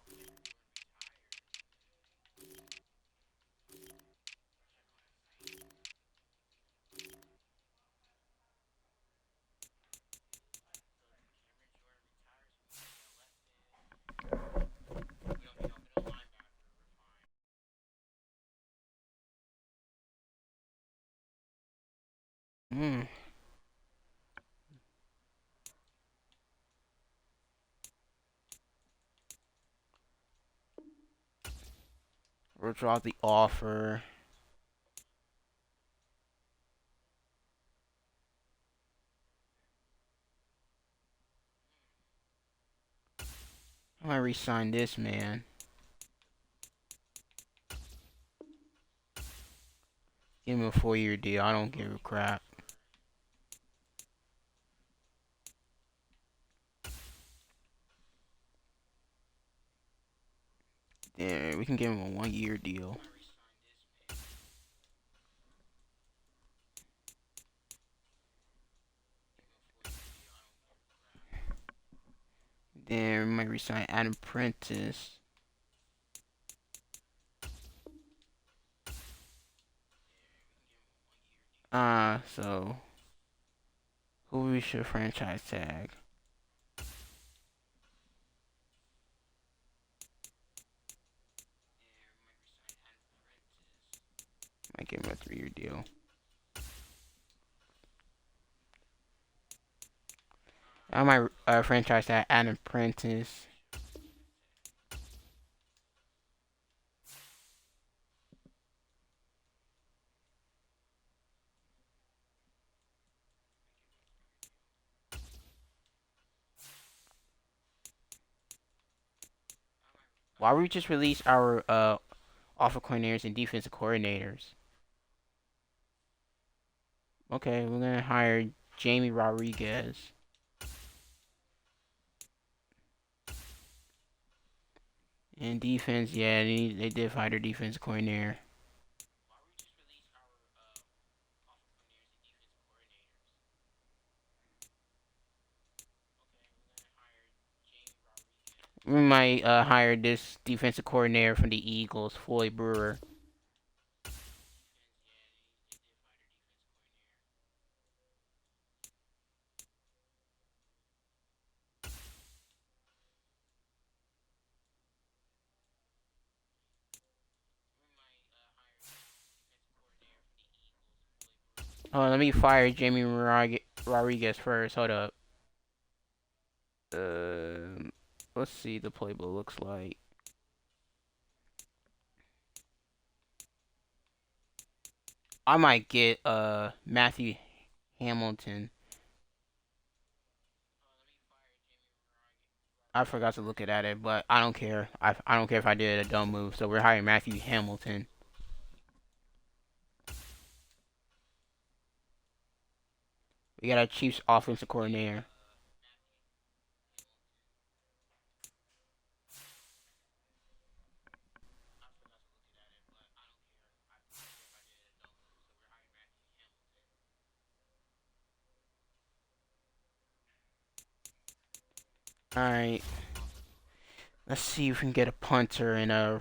Hmm. Withdraw the offer. I'm gonna re-sign this man. Give him a 4-year deal. I don't give a crap. Yeah, we can give him a 1-year deal. Then we might resign Adam Prentice. So who we should franchise tag? Might give him a 3-year deal. I might franchise that Adam Prentice. Why would we just release our offensive coordinators and defensive coordinators? Okay, we're gonna hire Jamie Rodriguez. And defense, yeah, they did fire their defense coordinator. We might hire this defensive coordinator from the Eagles, Floyd Brewer. Oh, let me fire Jamie Rodriguez first. Hold up. Let's see the playbook looks like. I might get Matthew Hamilton. I forgot to look at it, but I don't care. I don't care if I did a dumb move. So we're hiring Matthew Hamilton. We got a Chiefs offensive coordinator. All right. Let's see if we can get a punter and a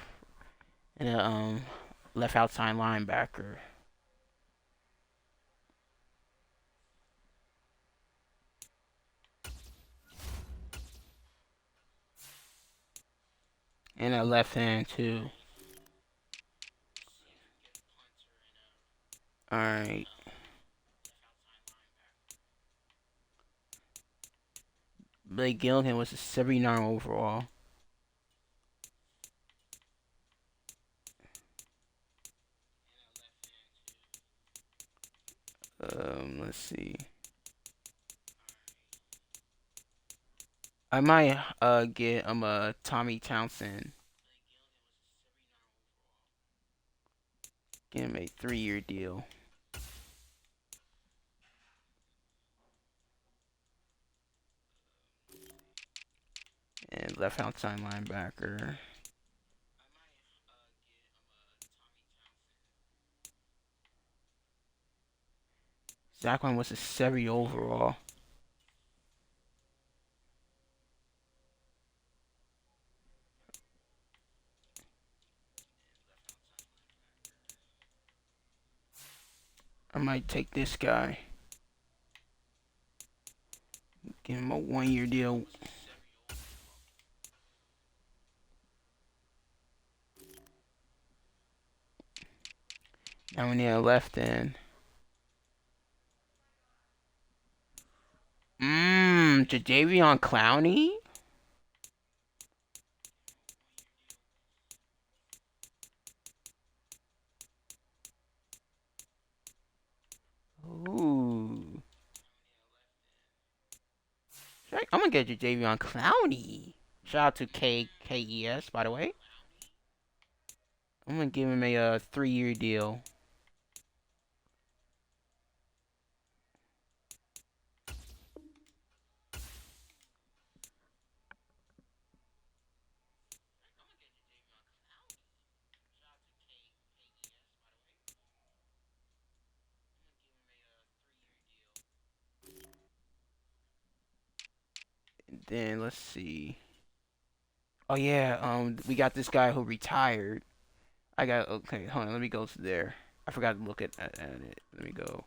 left outside linebacker. And a left hand too. All right. Blake Gilligan was a 79 overall. Let's see. I might get Tommy Townsend. Get him a 3-year deal. And left outside linebacker. Zachman was a 70 overall. I might take this guy. Give him a 1-year deal. Now we need a left end. Jadeveon Clowney? Ooh. I'm gonna get Jadeveon Clowney. Shout out to KES, by the way. I'm gonna give him a 3-year deal. Then let's see. Oh yeah, we got this guy who retired. Okay, hold on, let me go to there. I forgot to look at it. Let me go.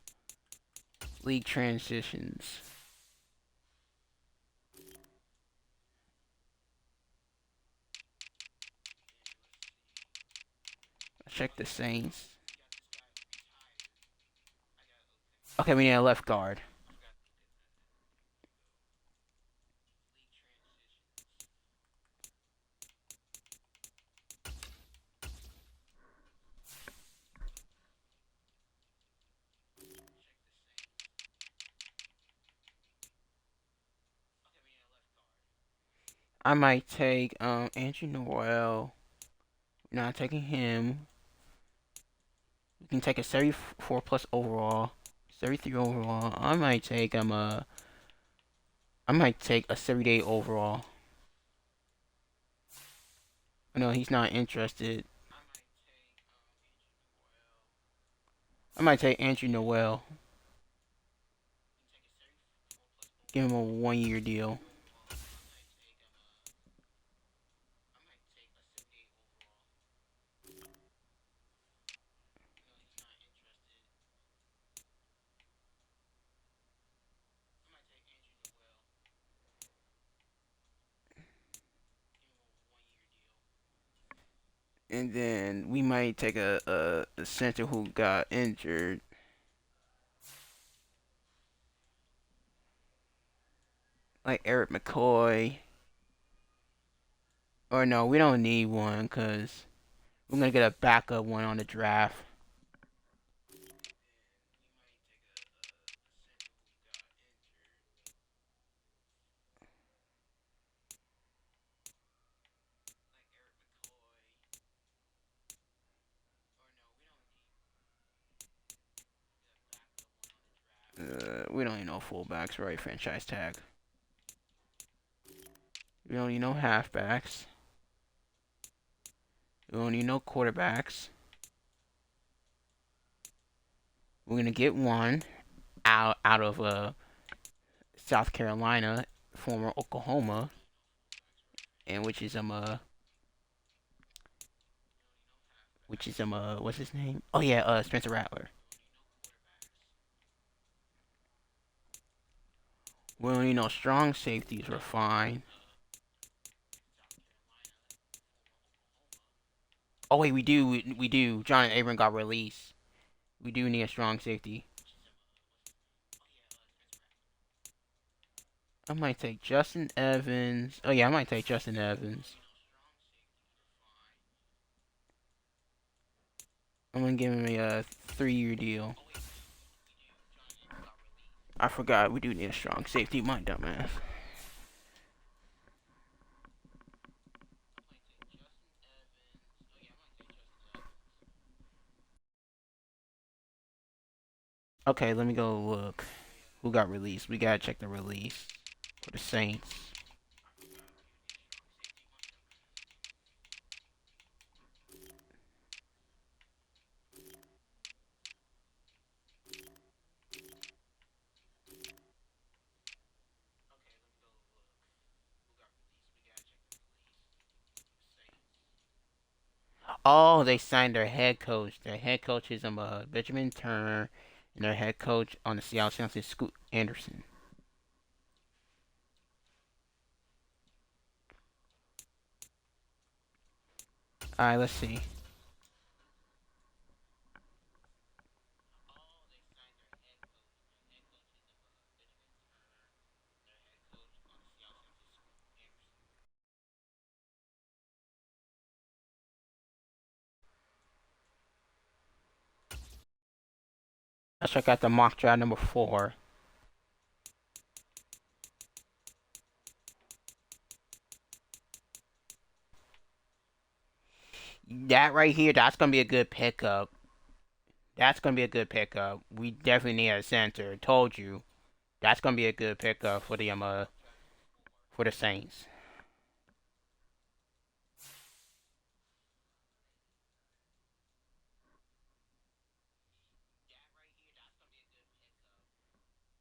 League transitions. Check the Saints. Okay, we need a left guard. I might take Andrew Noel. Not taking him. We can take a 74 plus overall. 33 overall. I might take a 78 overall. No, he's not interested. I might take Andrew Noel. Give him a 1 year deal. And then we might take a center who got injured. Like Eric McCoy. Or no, we don't need one because we're going to get a backup one on the draft. We don't need no fullbacks, right? Franchise tag. We don't need no halfbacks. We don't need no quarterbacks. We're gonna get one out of South Carolina, former Oklahoma, and what's his name? Oh yeah, Spencer Rattler. We don't need no strong safeties. We're fine. Oh wait, we do. We do. John Abram got released. We do need a strong safety. I might take Justin Evans. Oh yeah, I might take Justin Evans. I'm gonna give him a 3 year deal. I forgot we do need a strong safety. My dumbass. Okay, let me go look. Who got released? We gotta check the release for the Saints. Oh, they signed their head coach. Their head coach is Benjamin Turner, and their head coach on the Seattle Seahawks is Scoot Anderson. All right, let's see. Let's check out the mock draft number 4. That right here, that's gonna be a good pickup. That's gonna be a good pickup. We definitely need a center. Told you. That's gonna be a good pickup for the Saints.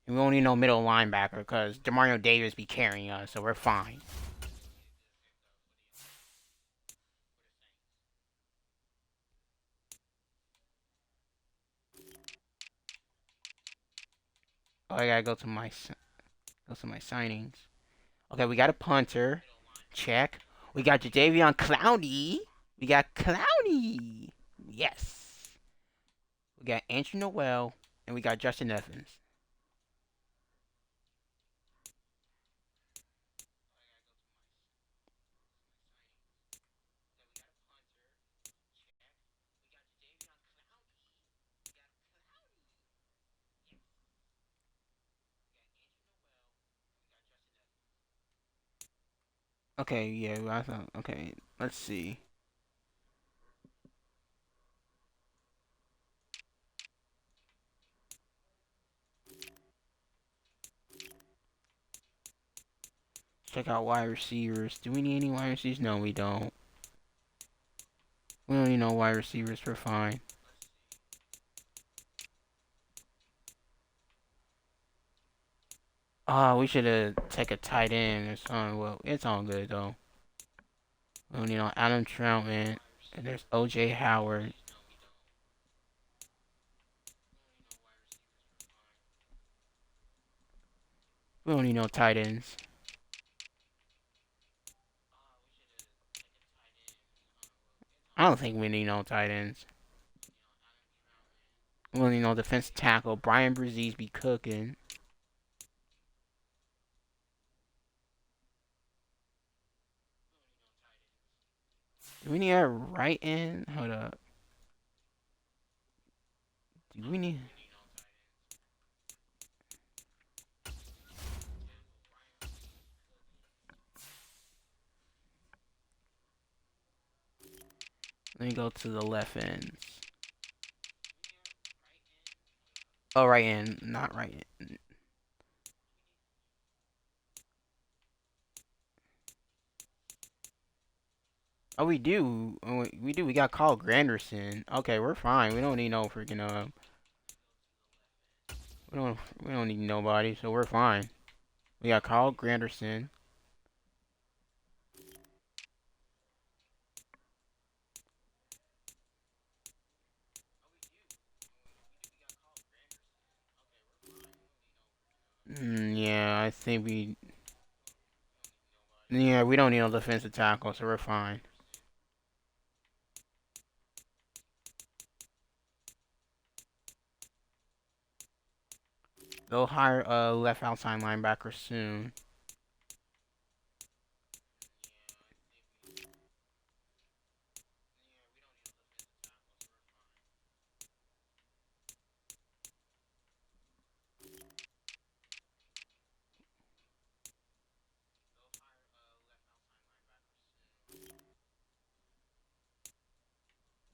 And we don't need no middle linebacker because Demario Davis be carrying us, so we're fine. Oh, I gotta go to my signings. Okay, we got a punter. Check. We got Jadavion Clowney. We got Clowney. Yes. We got Andrew Noel. And we got Justin Evans. Okay, yeah, I thought. Okay, let's see. Check out wide receivers. Do we need any wide receivers? No, we don't. We don't need no wide receivers. We're fine. Oh, we should have take a tight end or something. Well, it's all good though. We don't need no Adam Troutman. And there's OJ Howard. We don't need no tight ends. I don't think we need no tight ends. We don't need no defensive tackle. Brian Brzee be cooking. Do we need a right end? Hold up. Do we need? Let me go to the left ends. Oh, right end, not right end. Oh, we do. Oh, we do. We got Carl Granderson. Okay, we're fine. We don't need no freaking We don't. We don't need nobody, so we're fine. We got Carl Granderson. Yeah, I think we. Yeah, we don't need no defensive tackle, so we're fine. They'll hire a left outside linebacker soon.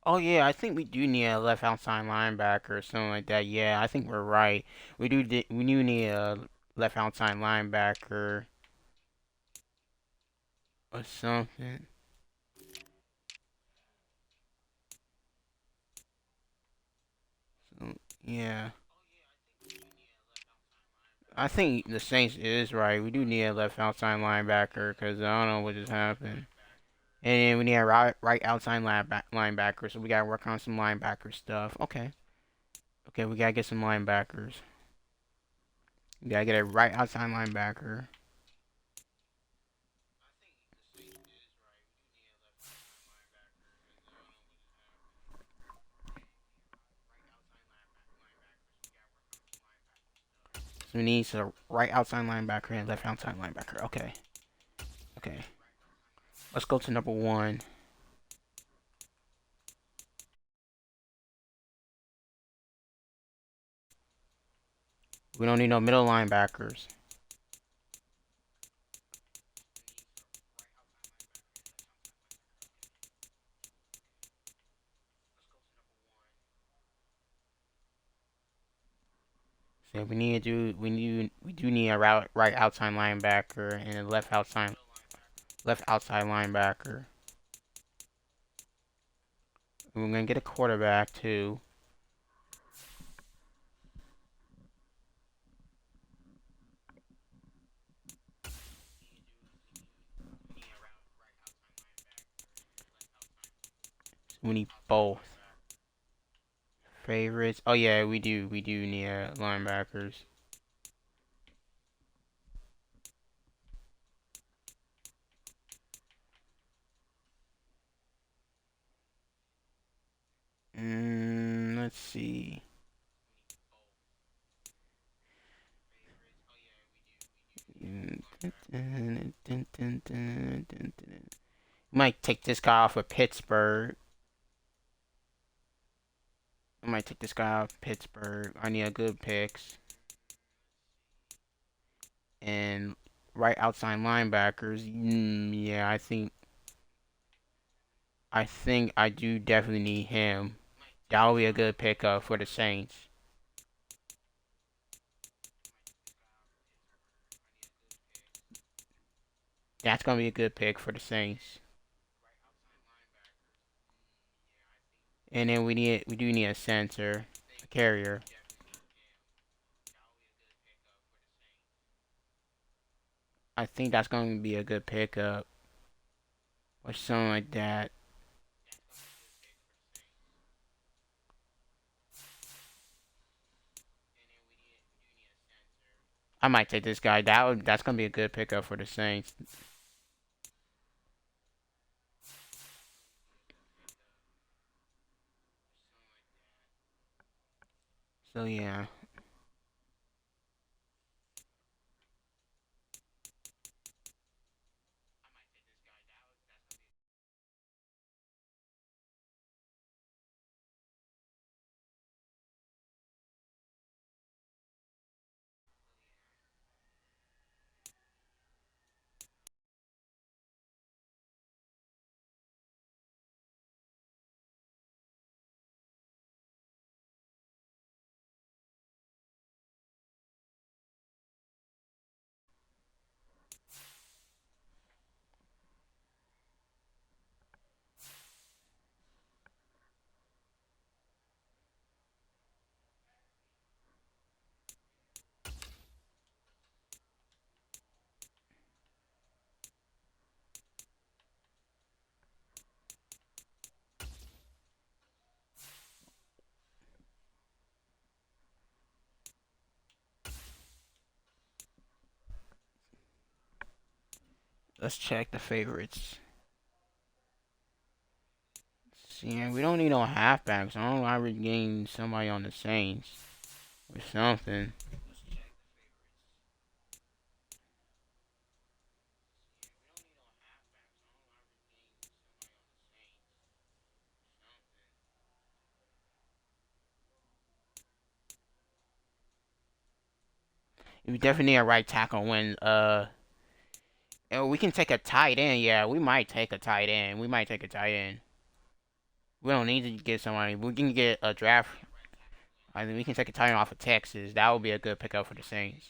Oh yeah, I think we do need a left outside linebacker or something like that. Yeah, I think we're right. We do need a left outside linebacker or something. So, yeah. I think the Saints is right. We do need a left outside linebacker because I don't know what just happened. And then we need a right outside linebacker, so we gotta work on some linebacker stuff. Okay. Okay, we gotta get some linebackers. We gotta get a right outside linebacker. So we need a right outside linebacker and left outside linebacker. Okay. Okay. Let's go to number one. We don't need no middle linebackers. So we do need a right outside linebacker and a left outside linebacker. And we're gonna get a quarterback too. So we need both. Favorites. Oh yeah, we do need linebackers. Let's see. Might take this guy off of Pittsburgh. I might take this guy off Pittsburgh. I need a good picks. And right outside linebackers. Yeah, I think I do definitely need him. That'll be a good pickup for the Saints. That's gonna be a good pick for the Saints. And then we do need a center, a carrier. I think that's gonna be a good pickup or something like that. I might take this guy. That's gonna be a good pickup for the Saints. So yeah. Let's check the favorites. See, we don't need no halfbacks. I don't know why we're getting somebody on the Saints or something. We definitely need a right tackle when we can take a tight end. Yeah, we might take a tight end. We might take a tight end. We don't need to get somebody. We can get a draft. I think we can take a tight end off of Texas. That would be a good pickup for the Saints.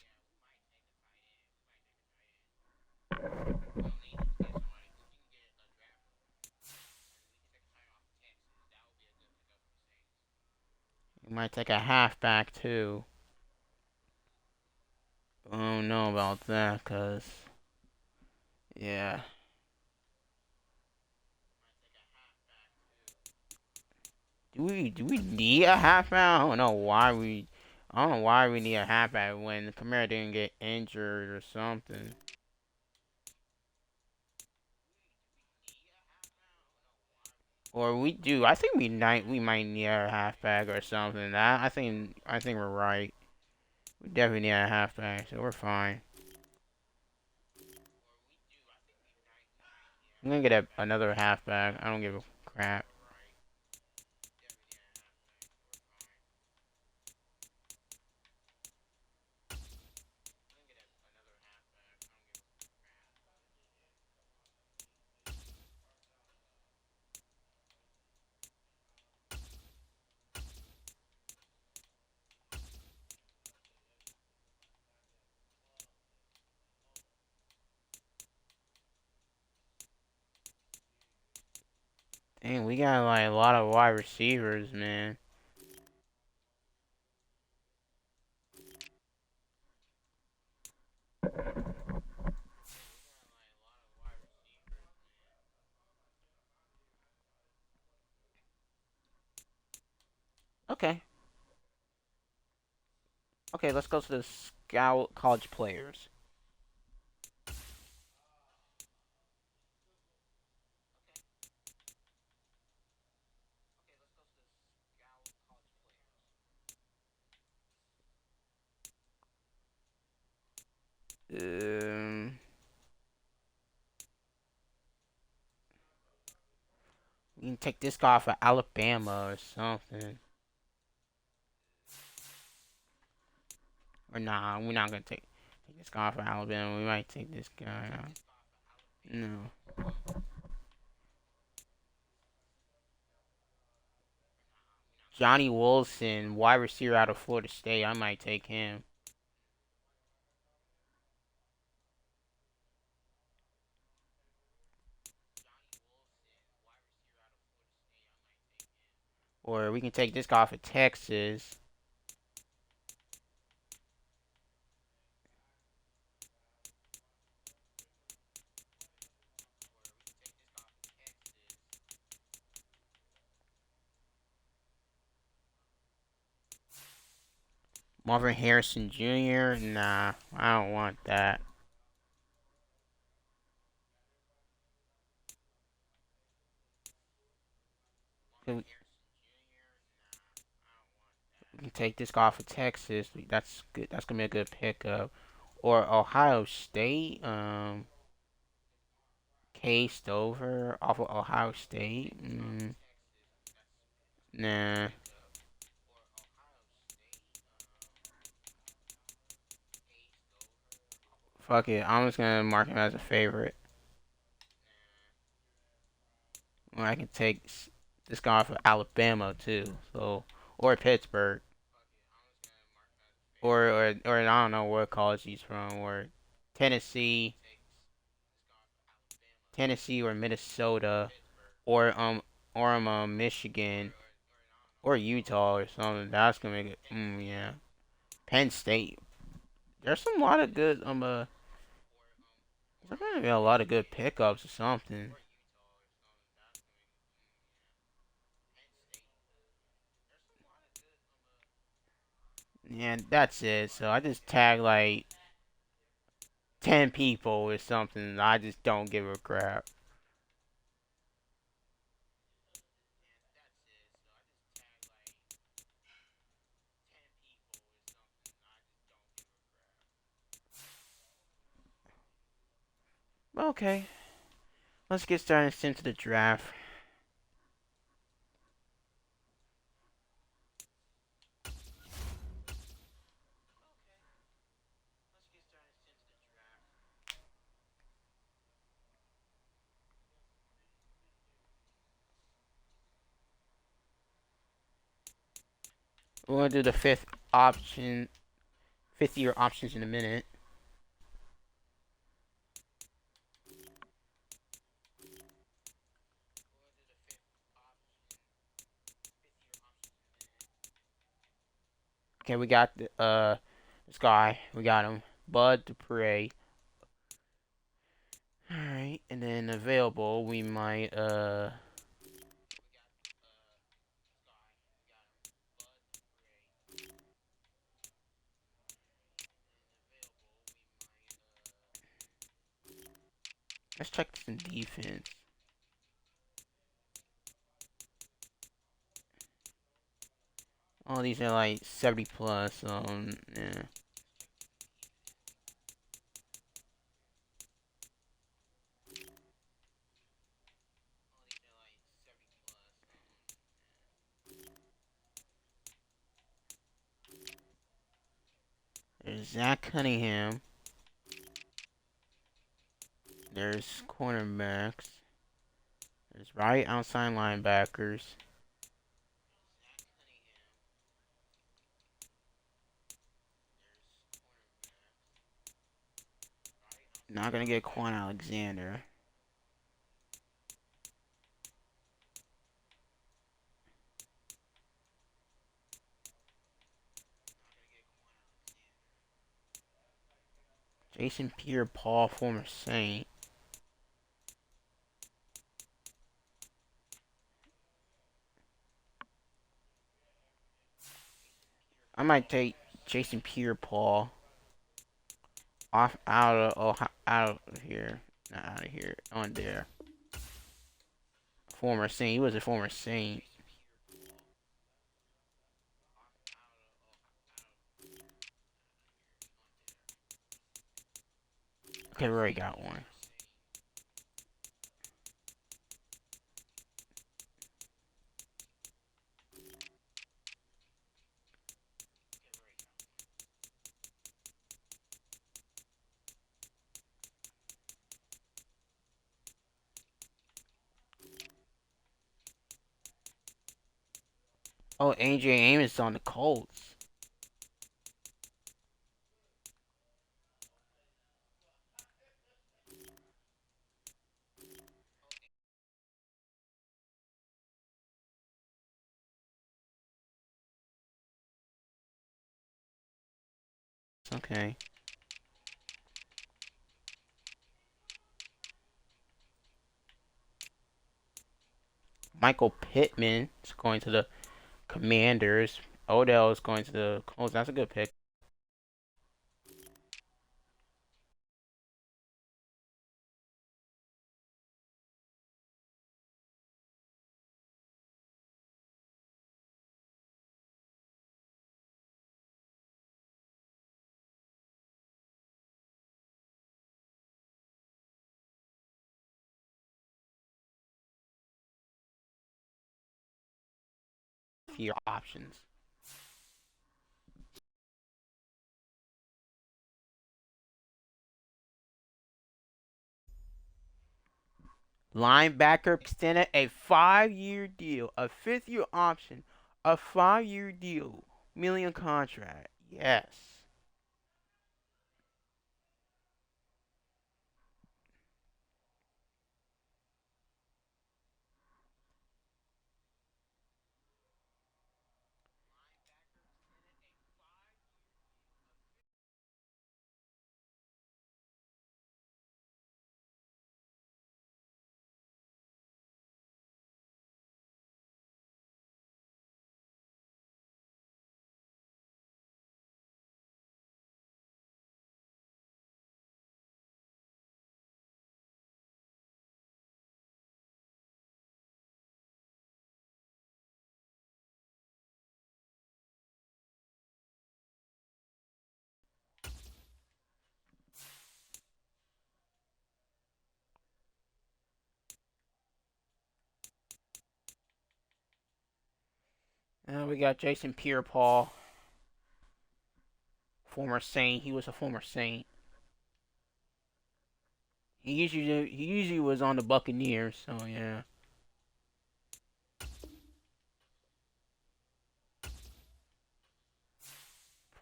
We might take a halfback too. I don't know about that, cause yeah. Do we need a halfback? I don't know why we need a halfback when Kamara didn't get injured or something. Or we do. I think we might need a halfback or something. I think we're right. We definitely need a halfback, so we're fine. I'm gonna get another halfback. I don't give a crap. Dang, we got like a lot of wide receivers, man. Okay. Okay, let's go to the scout college players. Um, take this guy for Alabama or something. Or nah, we're not gonna take this guy for Alabama. We might take this guy out. No. Johnny Wilson, wide receiver out of Florida State. I might take him. Or we can take this guy for Texas. Marvin Harrison Jr. Nah, I don't want that. We can take this guy for Texas. That's good. That's gonna be a good pickup. Or Ohio State. K Stover off of Ohio State. Nah. Fuck it. I'm just gonna mark him as a favorite. Or I can take this guy for Alabama too. So or Pittsburgh. Or I don't know what college he's from. Or Tennessee. Tennessee or Minnesota. Or Michigan. Or Utah or something. That's gonna make it yeah. Penn State. There's some lot of good there's gonna be a lot of good pickups or something. Yeah, that's it. So I just tag like 10 people or something. I just don't give a crap. Okay, let's get started into the draft. We're gonna do the fifth year options in a minute. Okay, we got this guy. We got him, Bud Dupre. All right, and then available, we might let's check some defense. All these are like 70 plus. Yeah. There's Zach Cunningham. There's cornerbacks. There's right outside linebackers. Not gonna get Quan Alexander. Jason Pierre-Paul, former Saint. I might take Jason Pierre-Paul off out of here, not out of here, on there. Former Saint. He was a former Saint. Okay, we already got one. Oh, AJ Amos on the Colts. Okay. Michael Pittman is going to the Commanders. Odell is going to the Colts. That's a good pick. Few options. Linebacker extended a 5-year deal, a 5th-year option, a 5-year deal, million contract. Yes. We got Jason Pierre-Paul, former Saint. He was a former Saint. He usually was on the Buccaneers. So yeah.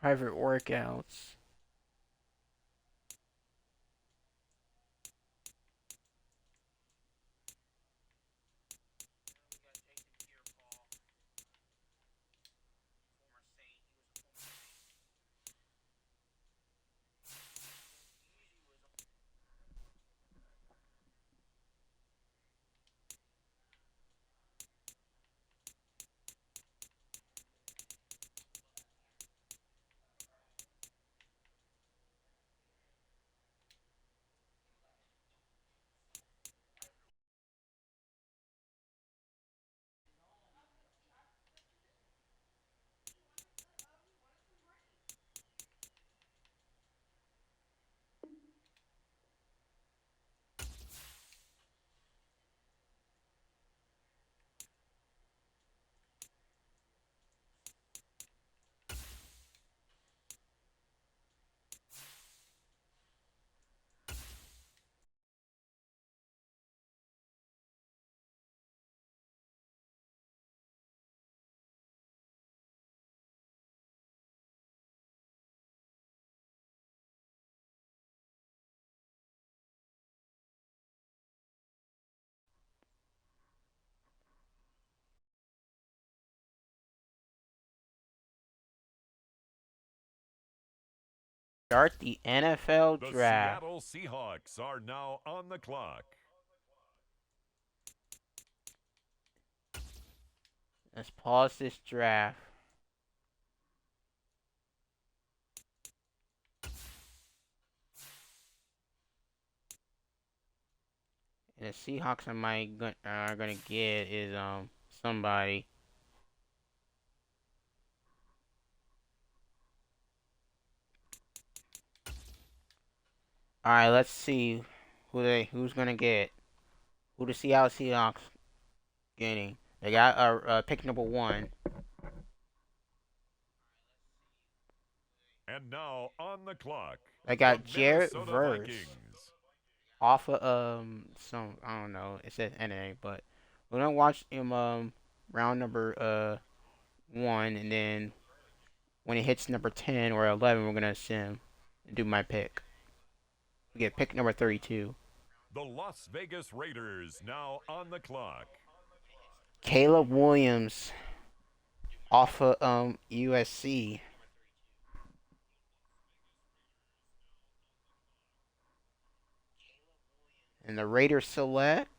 Private workouts. Start the NFL The draft. Seattle Seahawks are now on the clock. Let's pause this draft. And the Seahawks are gonna get is somebody. All right, let's see who's gonna get who the Seattle Seahawks getting. They got pick number 1. And now on the clock, They the got Jared Minnesota Verse Vikings. off of some I don't know. It says NA, but we're gonna watch him round number 1, and then when it hits number 10 or 11, we're gonna sim and do my pick. We get pick number 32. The Las Vegas Raiders now on the clock. Caleb Williams off of USC. And the Raiders select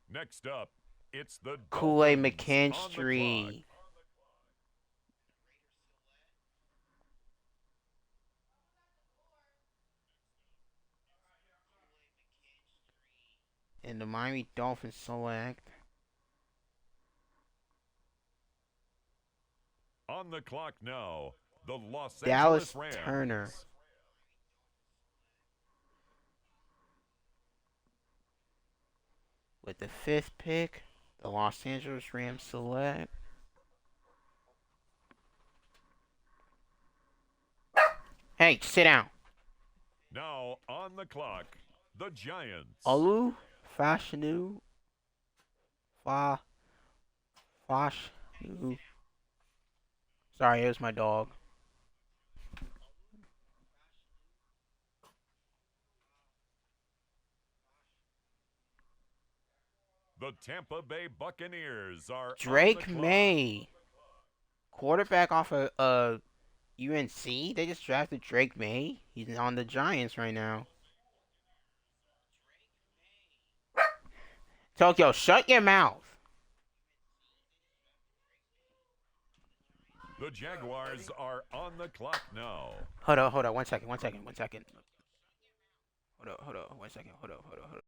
Next up, it's the Kool-Aid Dolphins on the clock. McKinstry. And the Miami Dolphins select On the clock now, the Los Dallas Angeles Rams. Turner. With the 5th pick, the Los Angeles Rams select Hey, sit down. Now on the clock, the Giants. Olu Fashanu Fashanu. Sorry, it was my dog. The Tampa Bay Buccaneers are Drake on the May, quarterback off of UNC. They just drafted Drake May. He's on the Giants right now. Tokyo, shut your mouth. The Jaguars are on the clock now. Hold on. 1 second. Hold on. 1 second. Hold on.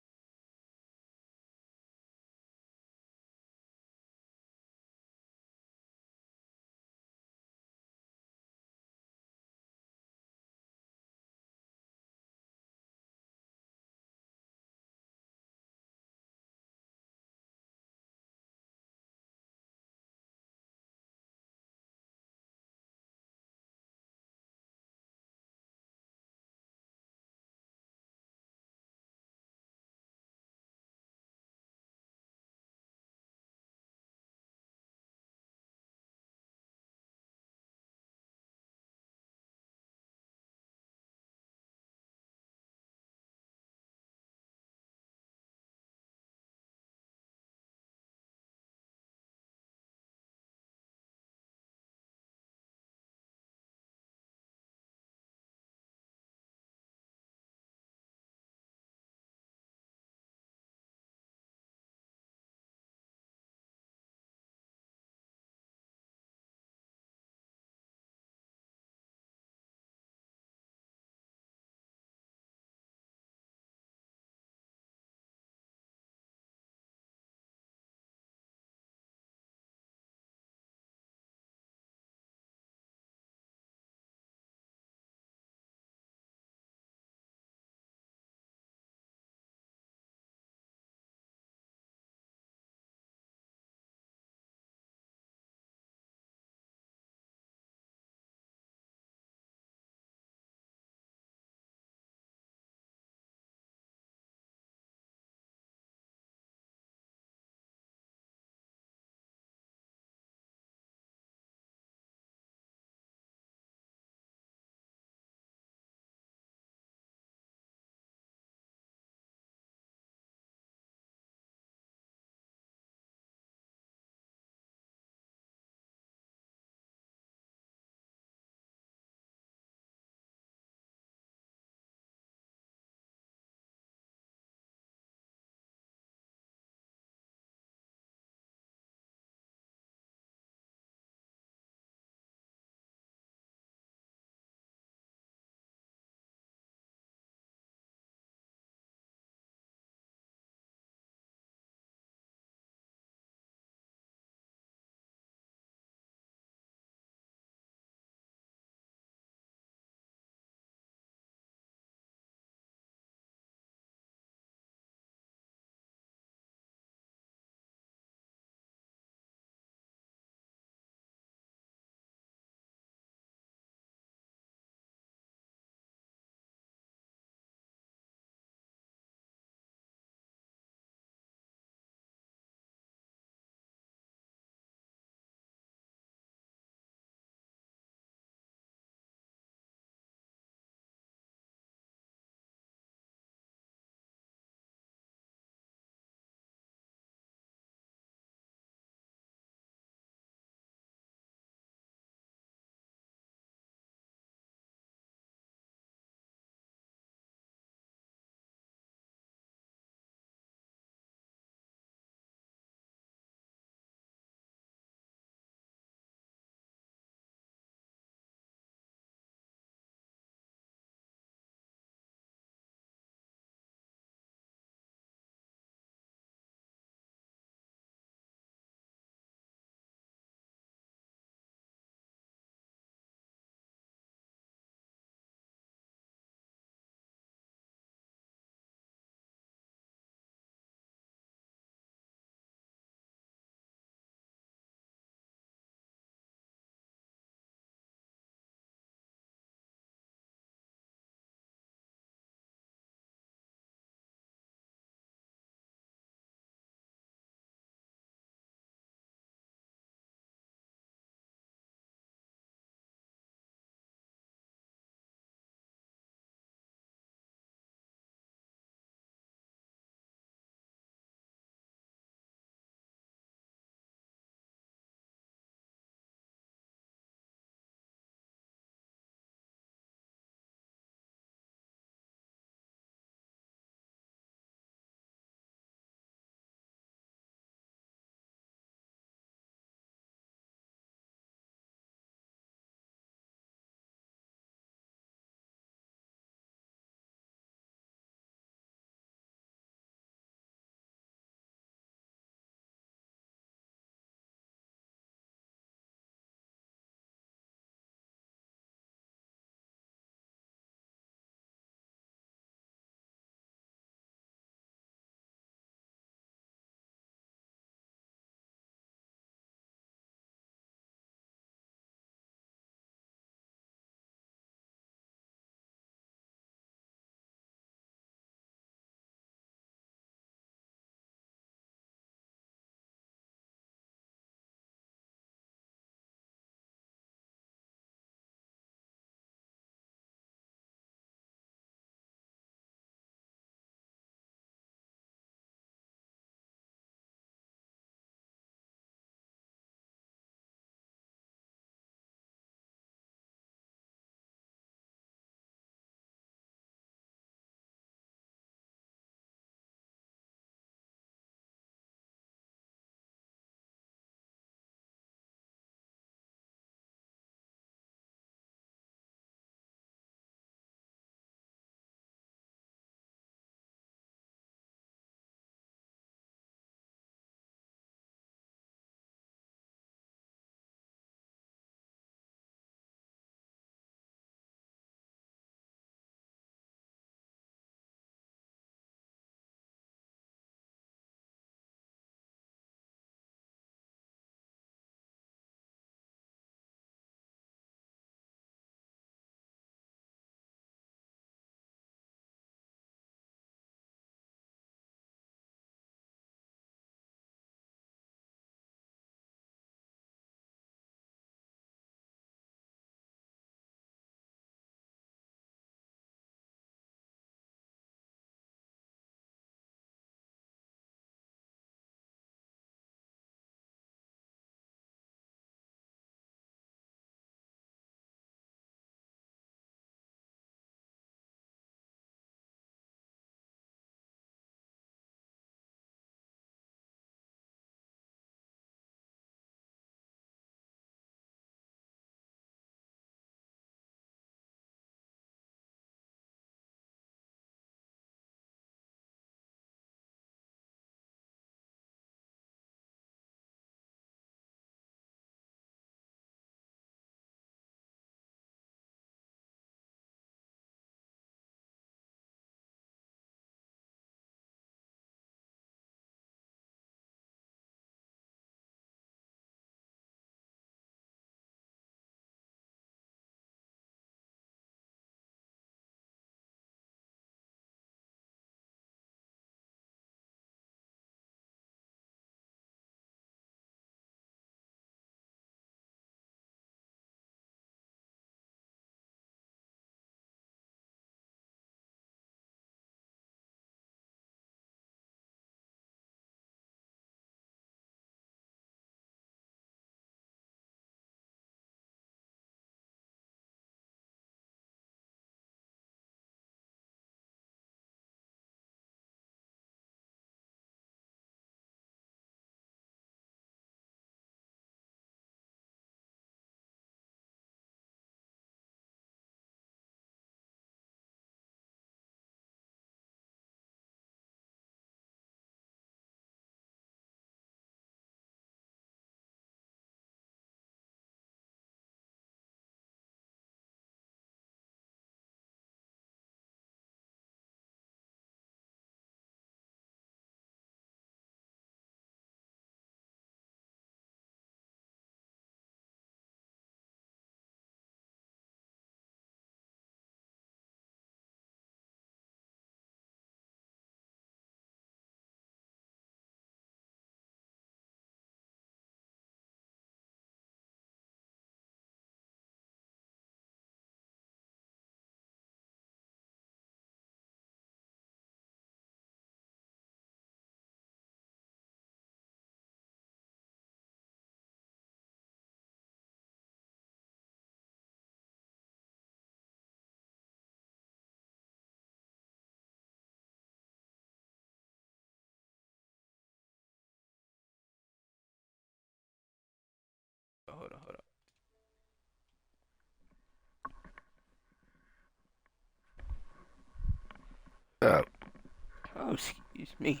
Oh, excuse me.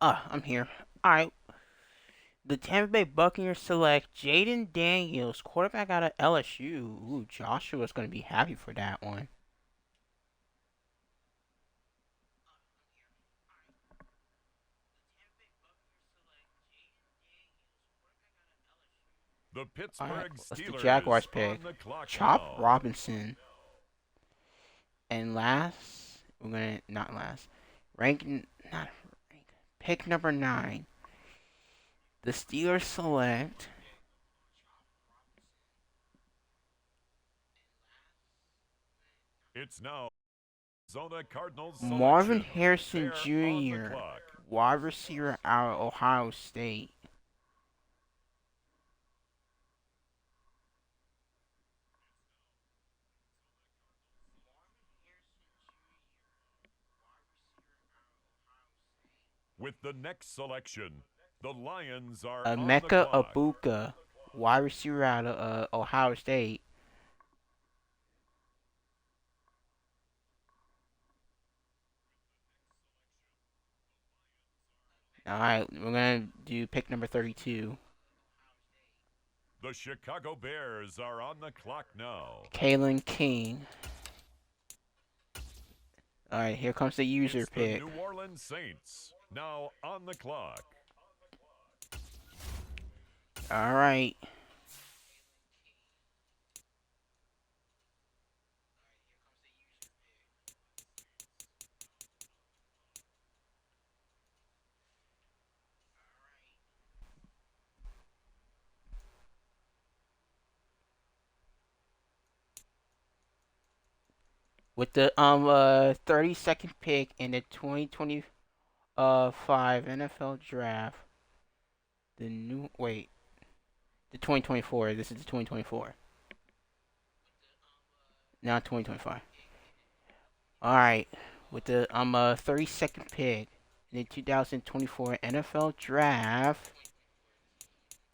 I'm here. Alright. The Tampa Bay Buccaneers select Jaden Daniels, quarterback out of LSU. Ooh, Joshua's going to be happy for that one. The Alright, Pittsburgh let's the Steelers Jaguars pick. on the clock Chop now. Robinson. And last, we're going to, not last, pick number 9. The Steelers select It's now Arizona Cardinals Marvin selection. Harrison They're on the Jr., clock. wide receiver out of Ohio State. With the next selection, the Lions are on the Emeka clock. Ibuka, wide receiver out of Ohio State. Alright, we're going to do pick number 32. The Chicago Bears are on the clock now. Kalen King. Alright, here comes the user It's pick. the New Orleans Saints now on the clock. Alright. With the 32nd pick in the 2025 NFL Draft, the 2024. This is the 2024. Not 2025. All right, with the 32nd pick in the 2024 NFL Draft,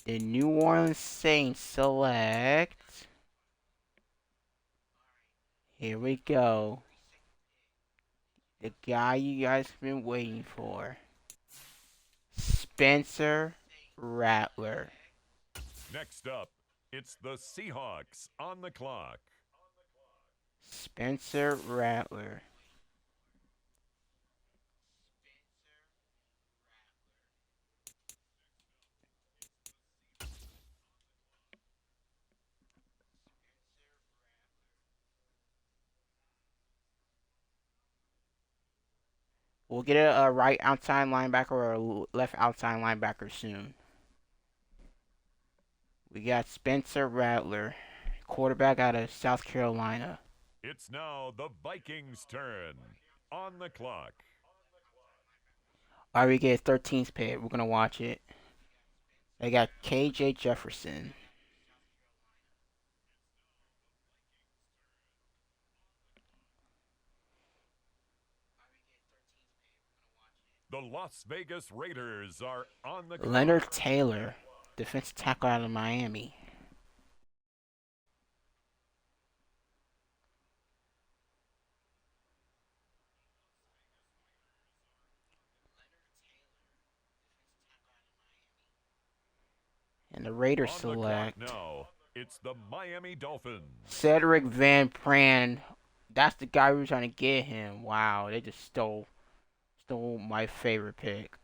the New Orleans Saints select. Here we go. The guy you guys have been waiting for. Spencer Rattler. Next up, it's the Seahawks on the clock. Spencer Rattler. We'll get a right outside linebacker or a left outside linebacker soon. We got Spencer Rattler, quarterback out of South Carolina. It's now the Vikings' turn on the clock. Alright, we get 13th pick. We're going to watch it. They got KJ Jefferson. The Las Vegas Raiders are on the clock. Leonard Taylor, defensive tackle out of Miami. And the Raiders On the clock select now, it's the Miami Dolphins. Cedric Van Pran. That's the guy we were trying to get him. Wow, they just stole my favorite pick.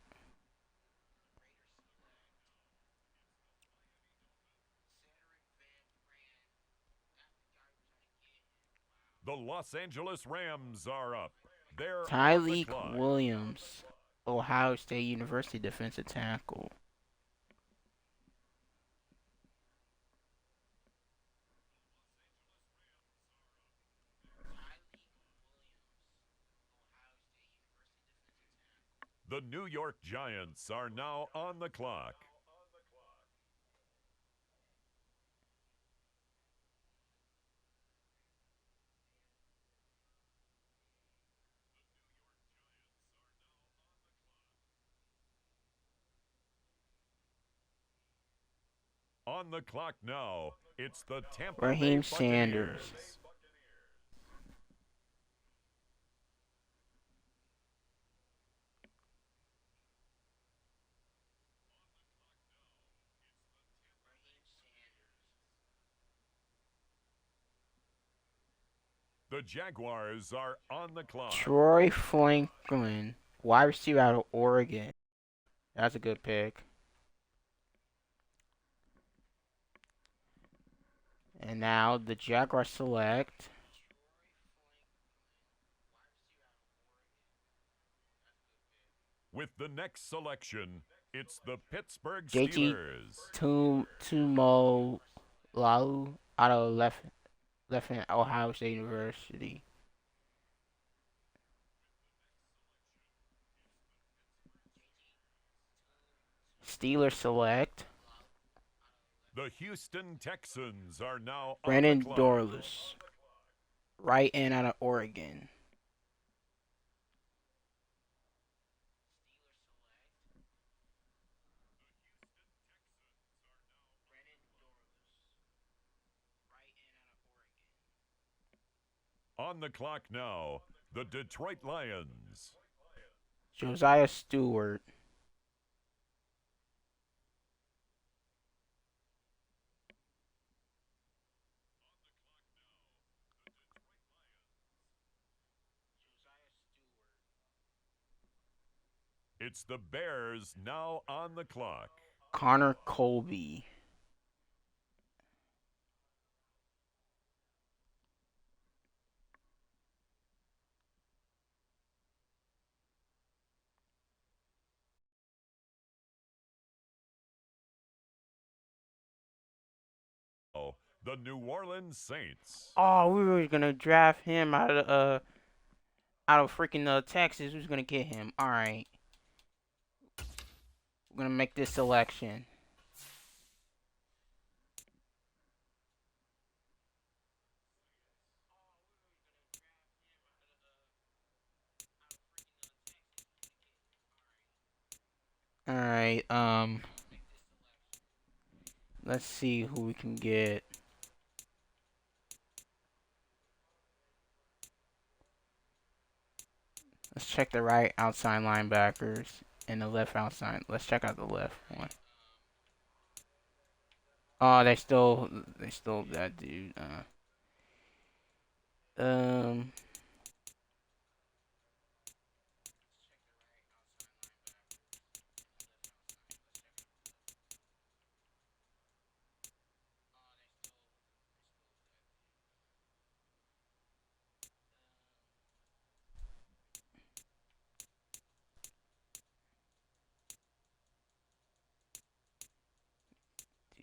The Los Angeles Rams are up. They're on the Tyreek clock. Williams, Ohio State University defensive tackle. The New York Giants are now on the clock. On the clock now, it's the Tampa Raheem Bay Sanders. Buccaneers. The Jaguars are on the clock. Troy Franklin, wide receiver out of Oregon. That's a good pick. And now the Jaguars select With the next selection, it's the Pittsburgh JT Steelers. Tumo Lau out of left hand Ohio State University. Steelers select The Houston Texans are now on Brandon the clock. Dorlus, right end out of Oregon. On the clock now, the Detroit Lions. Josiah Stewart. It's the Bears now on the clock. Connor Colby. The New Orleans Saints. Oh, we were gonna draft him out of freaking Texas. Who's gonna get him? All right, we're gonna make this selection. All right, let's see who we can get. Let's check the right outside linebackers and the left outside. Let's check out the left one. Oh, they stole that dude. Um,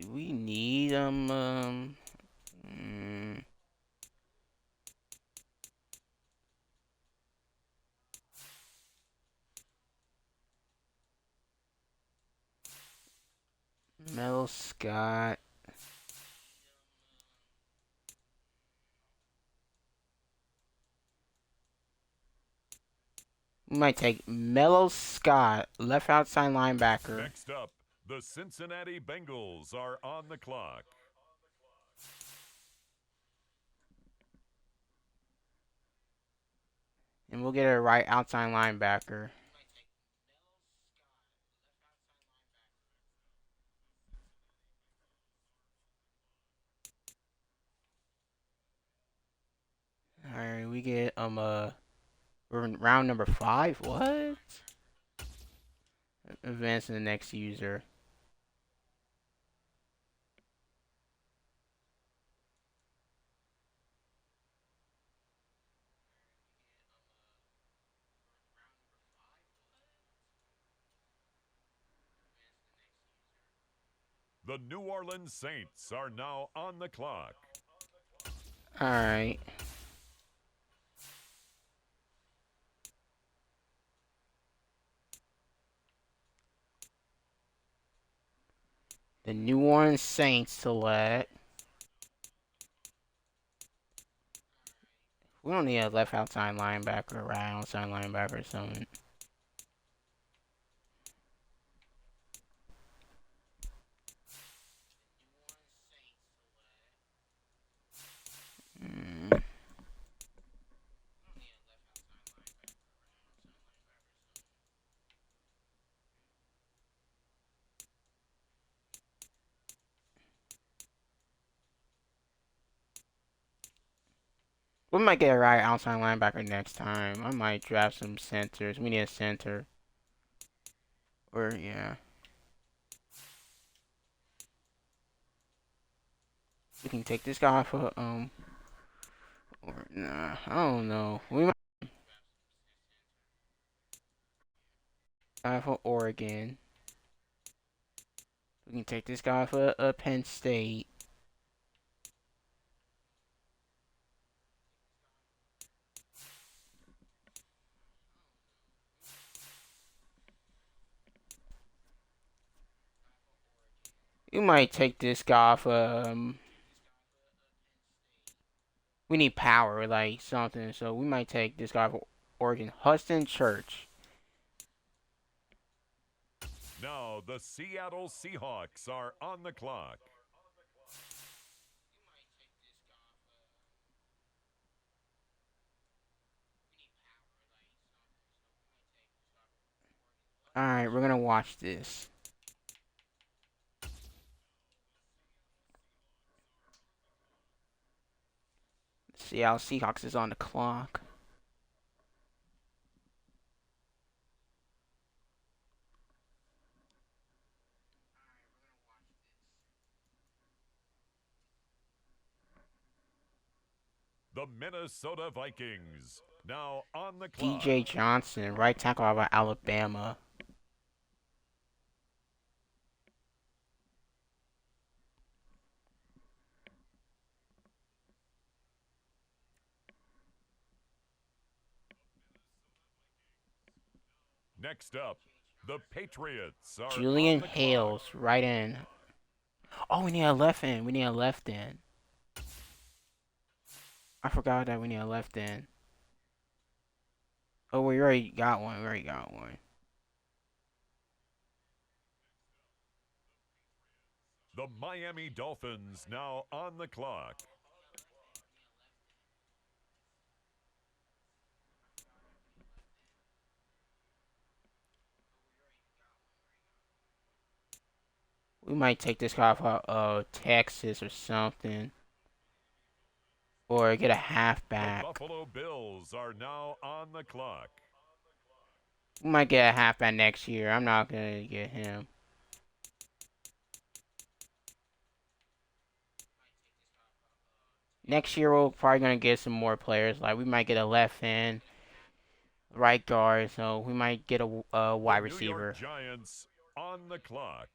do we need Mel Scott? We might take Mellow Scott, left outside linebacker. Next up, the Cincinnati Bengals are on the clock. And we'll get a right outside linebacker. Alright, we get we're in round number 5. What? Advance to the next user. The New Orleans Saints are now on the clock. Alright. The New Orleans Saints select. We don't need a left outside linebacker, right outside linebacker or something. We might get a right outside linebacker next time. I might draft some centers. We need a center. Or yeah. We can take this guy for or nah, I don't know. We might guy for Oregon. We can take this guy for Penn State. We might take this guy for we need power, like something. So we might take this guy for Oregon. Huston Church. Now the Seattle Seahawks are on the clock. Alright, we're gonna watch this. Seattle Seahawks is on the clock. The Minnesota Vikings now on the clock. DJ Johnson, right tackle out of Alabama. Next up, the Patriots are Julian on the Hales, clock. right in. Oh, we need a left end. We need a left end. I forgot that we need a left end. Oh, we already got one. We already got one. The Miami Dolphins now on the clock. We might take this guy for Texas or something. Or get a The halfback. Buffalo Bills are now on the clock. We might get a halfback next year. I'm not gonna get him. Next year we're probably gonna get some more players. Like we might get a left end, right guard. So we might get a wide The New receiver. York Giants on the clock.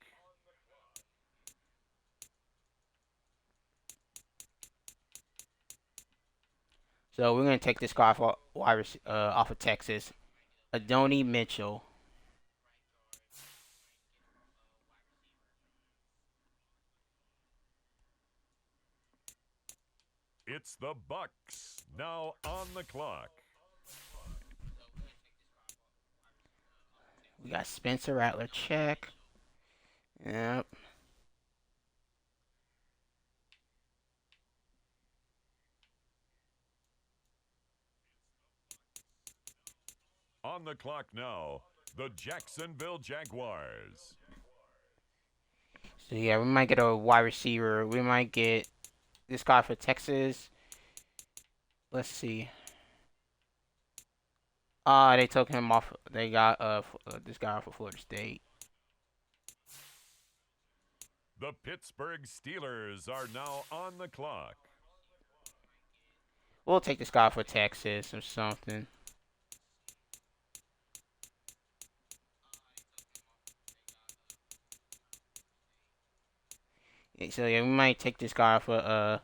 So we're gonna take this guy off off of Texas, Adonai Mitchell. It's the Bucks now on the clock. We got Spencer Rattler, check. Yep. On the clock now, the Jacksonville Jaguars. So yeah, we might get a wide receiver. We might get this guy for Texas. Let's see. They took him off. They got this guy for Florida State. The Pittsburgh Steelers are now on the clock. We'll take this guy for Texas or something. Yeah, so yeah, we might take this guy for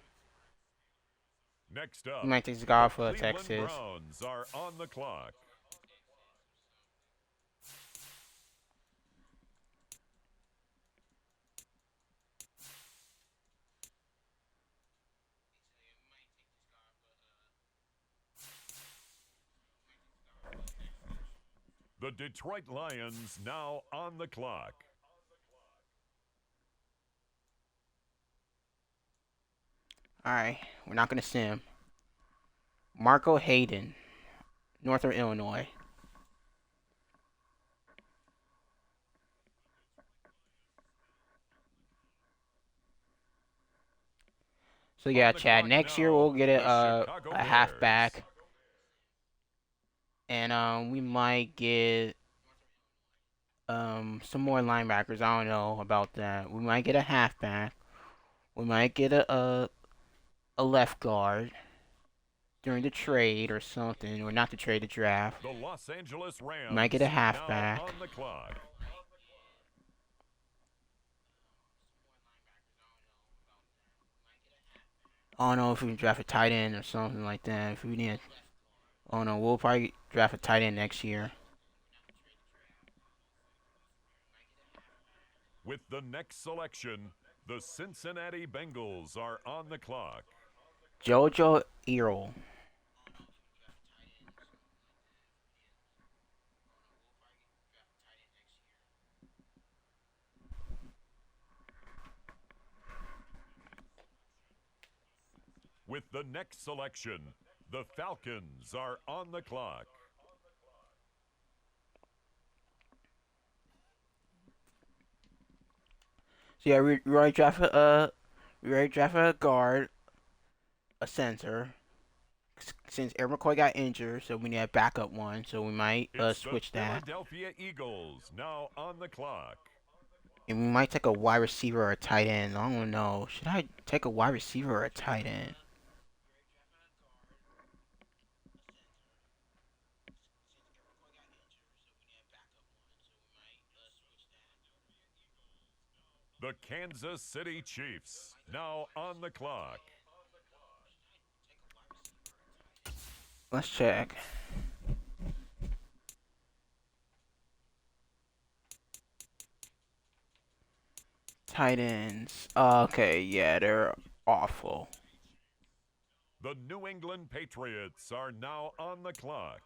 Next up, we might take this guy the for Cleveland Texas. Browns are on the clock. The Detroit Lions now on the clock. Alright, we're not gonna sim. Marco Hayden, Northern Illinois. So yeah, Chad. Next year we'll get a halfback, and we might get some more linebackers. I don't know about that. We might get a halfback. We might get a left guard during the trade or something, or not the trade, the draft. The Los Angeles Rams We might get a now halfback. on the clock. I don't know if we can draft a tight end or something like that. If we need, I don't know. We'll probably draft a tight end next year. With the next selection, the Cincinnati Bengals are on the clock. Jojo Earl. With the next selection, the Falcons are on the clock. So yeah, we already drafted a guard, a center. Since Aaron McCoy got injured, so we need a backup one. So we might switch the that. Philadelphia Eagles now on the clock. And we might take a wide receiver or a tight end. I don't know. Should I take a wide receiver or a tight end? The Kansas City Chiefs now on the clock. Let's check. Tight ends. Okay, yeah, they're awful. The New England Patriots are now on the clock.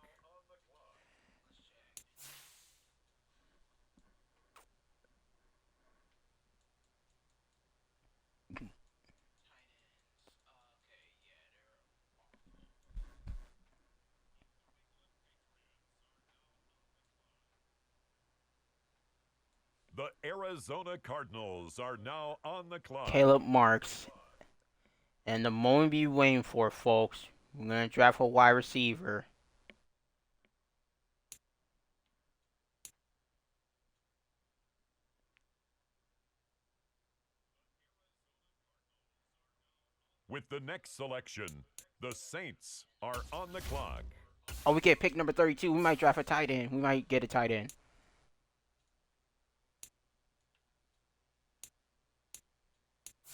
The Arizona Cardinals are now on the clock. Caleb Marks. And the moment we waiting for, folks. We're gonna draft a wide receiver. With the next selection, the Saints are on the clock. Oh, we get pick number 32. We might draft a tight end. We might get a tight end.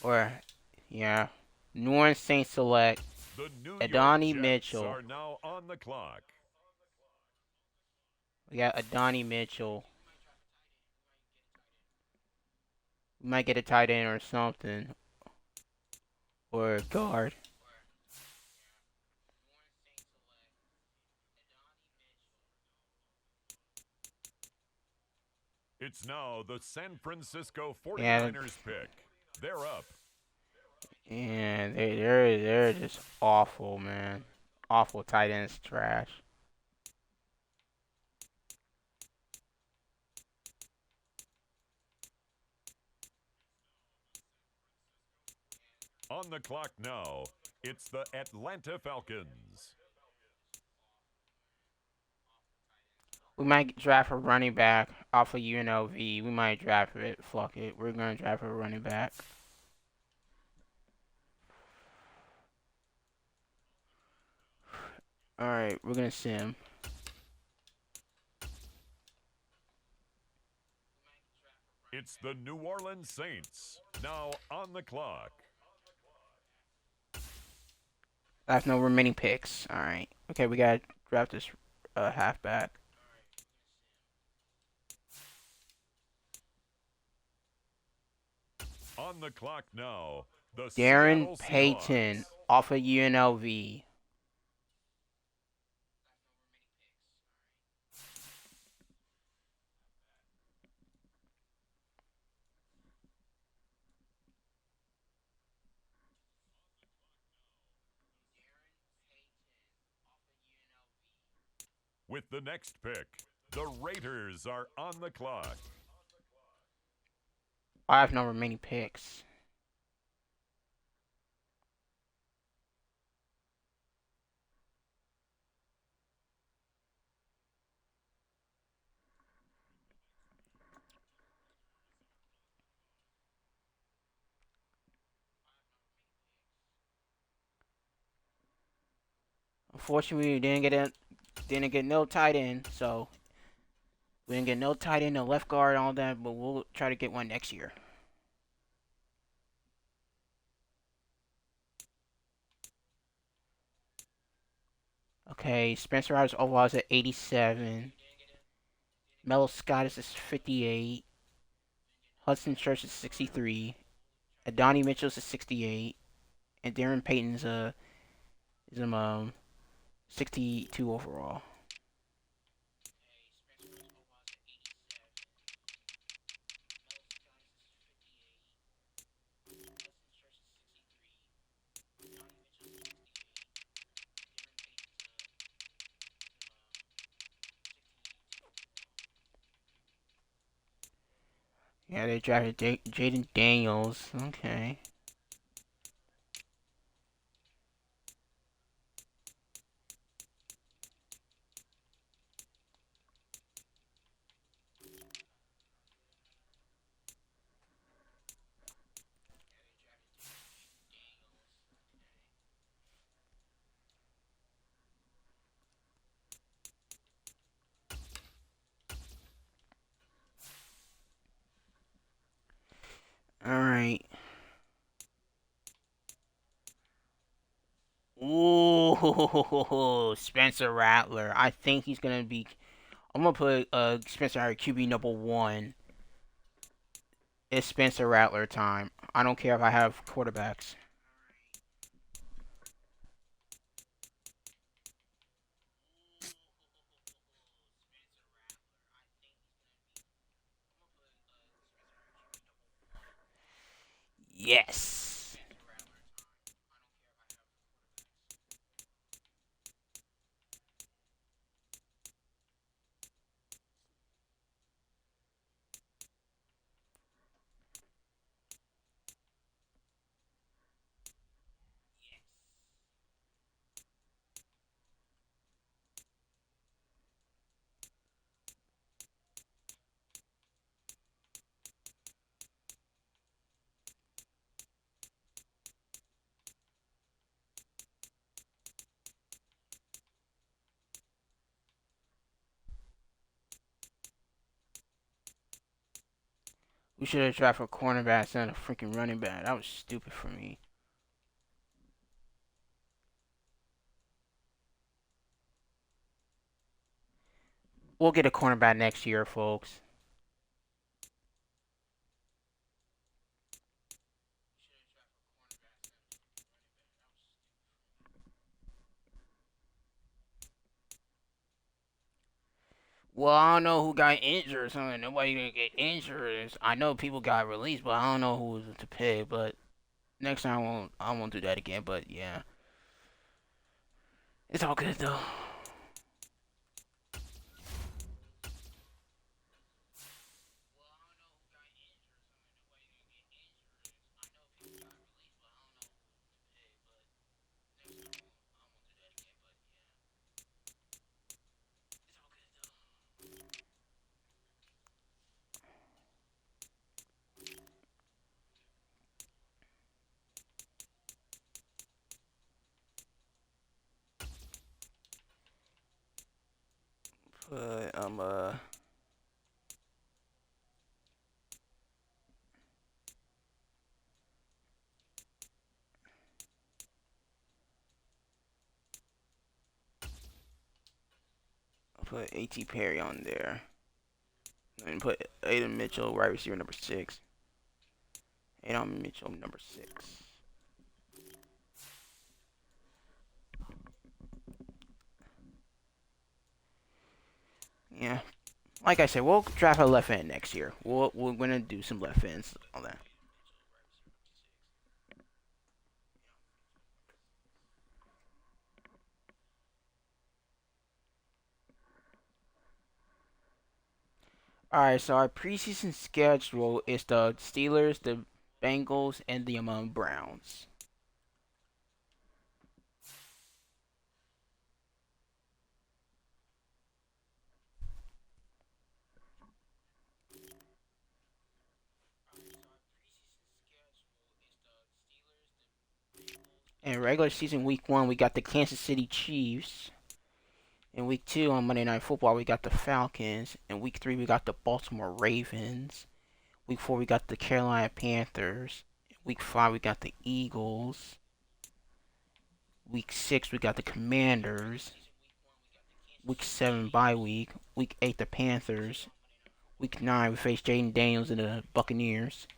Or, yeah. New Orleans Saints select The New Adonai York Jets Mitchell. are now on the clock. We got Adonai Mitchell. We might get a tight end or something. Or a guard. It's now the San Francisco 49ers Yeah. pick. They're up. And they're just awful, man. Awful tight ends, trash. On the clock now, it's the Atlanta Falcons. We might draft a running back off of UNLV. We might draft it. Fuck it. We're gonna draft a running back. Alright, we're gonna sim. It's the New Orleans Saints, now on the clock. I have no remaining picks. Alright. Okay, we gotta draft this halfback. On the clock now, the Darren Seattle Payton Seahawks. off of UNLV. With the next pick, the Raiders are on the clock. I have no remaining picks. Unfortunately, we didn't get no tight end, so we didn't get no tight end, no left guard, all that. But we'll try to get one next year. Okay, Spencer Rattler's overall is at 87. Melo Scott is 58. Hudson Church is 63. Adonai Mitchell's is 68. And Darren Payton's is 62 overall. Yeah, they drafted Jaden Daniels. Okay. All right. Ooh, Spencer Rattler. I think he's gonna be. I'm gonna put Spencer Rattler QB number 1. It's Spencer Rattler time. I don't care if I have quarterbacks. Yes. We should have drafted a cornerback instead of a freaking running back. That was stupid for me. We'll get a cornerback next year, folks. Well, I don't know who got injured or something. Nobody gonna get injured. I know people got released, but I don't know who was to pick. But next time I won't do that again. But yeah, it's all good though. But I'll put A.T. Perry on there. And put Aiden Mitchell, wide receiver number 6. Aiden Mitchell, number 6. Yeah, like I said, we'll draft a left end next year. We're gonna do some left ends, all that. All right, so our preseason schedule is the Steelers, the Bengals, and the Browns. In regular season week 1, we got the Kansas City Chiefs. In week 2 on Monday Night Football, we got the Falcons. In week 3, we got the Baltimore Ravens. Week 4, we got the Carolina Panthers. Week 5, we got the Eagles. Week 6, we got the Commanders. Week 7, bye week. Week 8, the Panthers. Week 9, we face Jaden Daniels and the Buccaneers.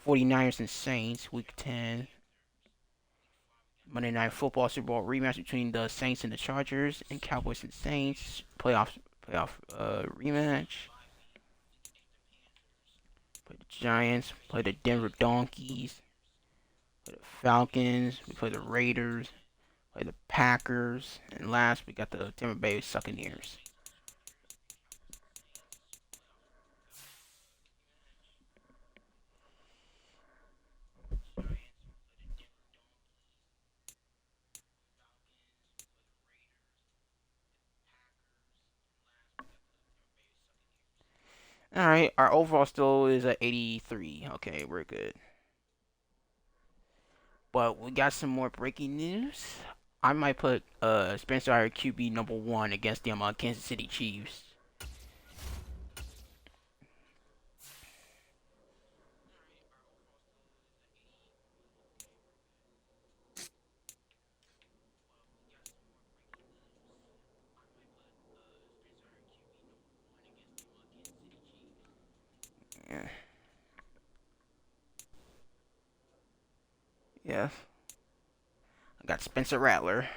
49ers and Saints. Week 10, Monday Night Football Super Bowl rematch between the Saints and the Chargers, and Cowboys and Saints playoff rematch. Play the Giants. Play the Denver Donkeys. Play the Falcons. We play the Raiders. Play the Packers, and last we got the Tampa Bay Buccaneers. Alright, our overall still is at 83. Okay, we're good. But we got some more breaking news. I might put Spencer Hire QB number 1 against them Kansas City Chiefs. Yeah. Yes. I got Spencer Rattler.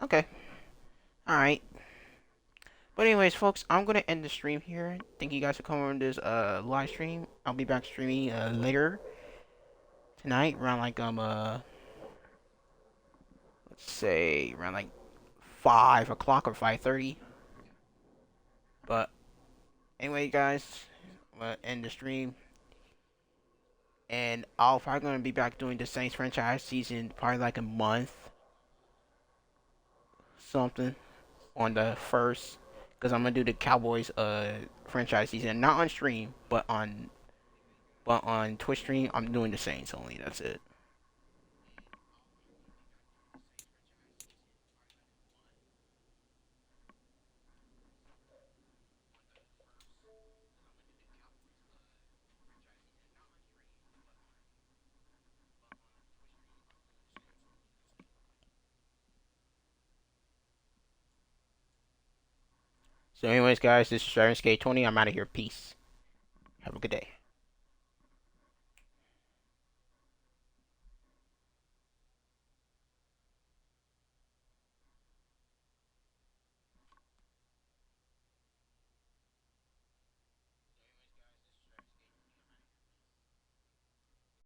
Okay. Alright. But anyways, folks, I'm gonna end the stream here. Thank you guys for coming on this live stream. I'll be back streaming later tonight around like let's say around like 5 o'clock or 5:30. But anyway, guys, I'm gonna end the stream, and I'll probably gonna be back doing the Saints franchise season probably like a month something on the first, because I'm gonna do the Cowboys franchise season not on stream but on Twitch stream. I'm doing the Saints only. That's it. So anyways, guys, this is Skate 20. I'm out of here. Peace. Have a good day.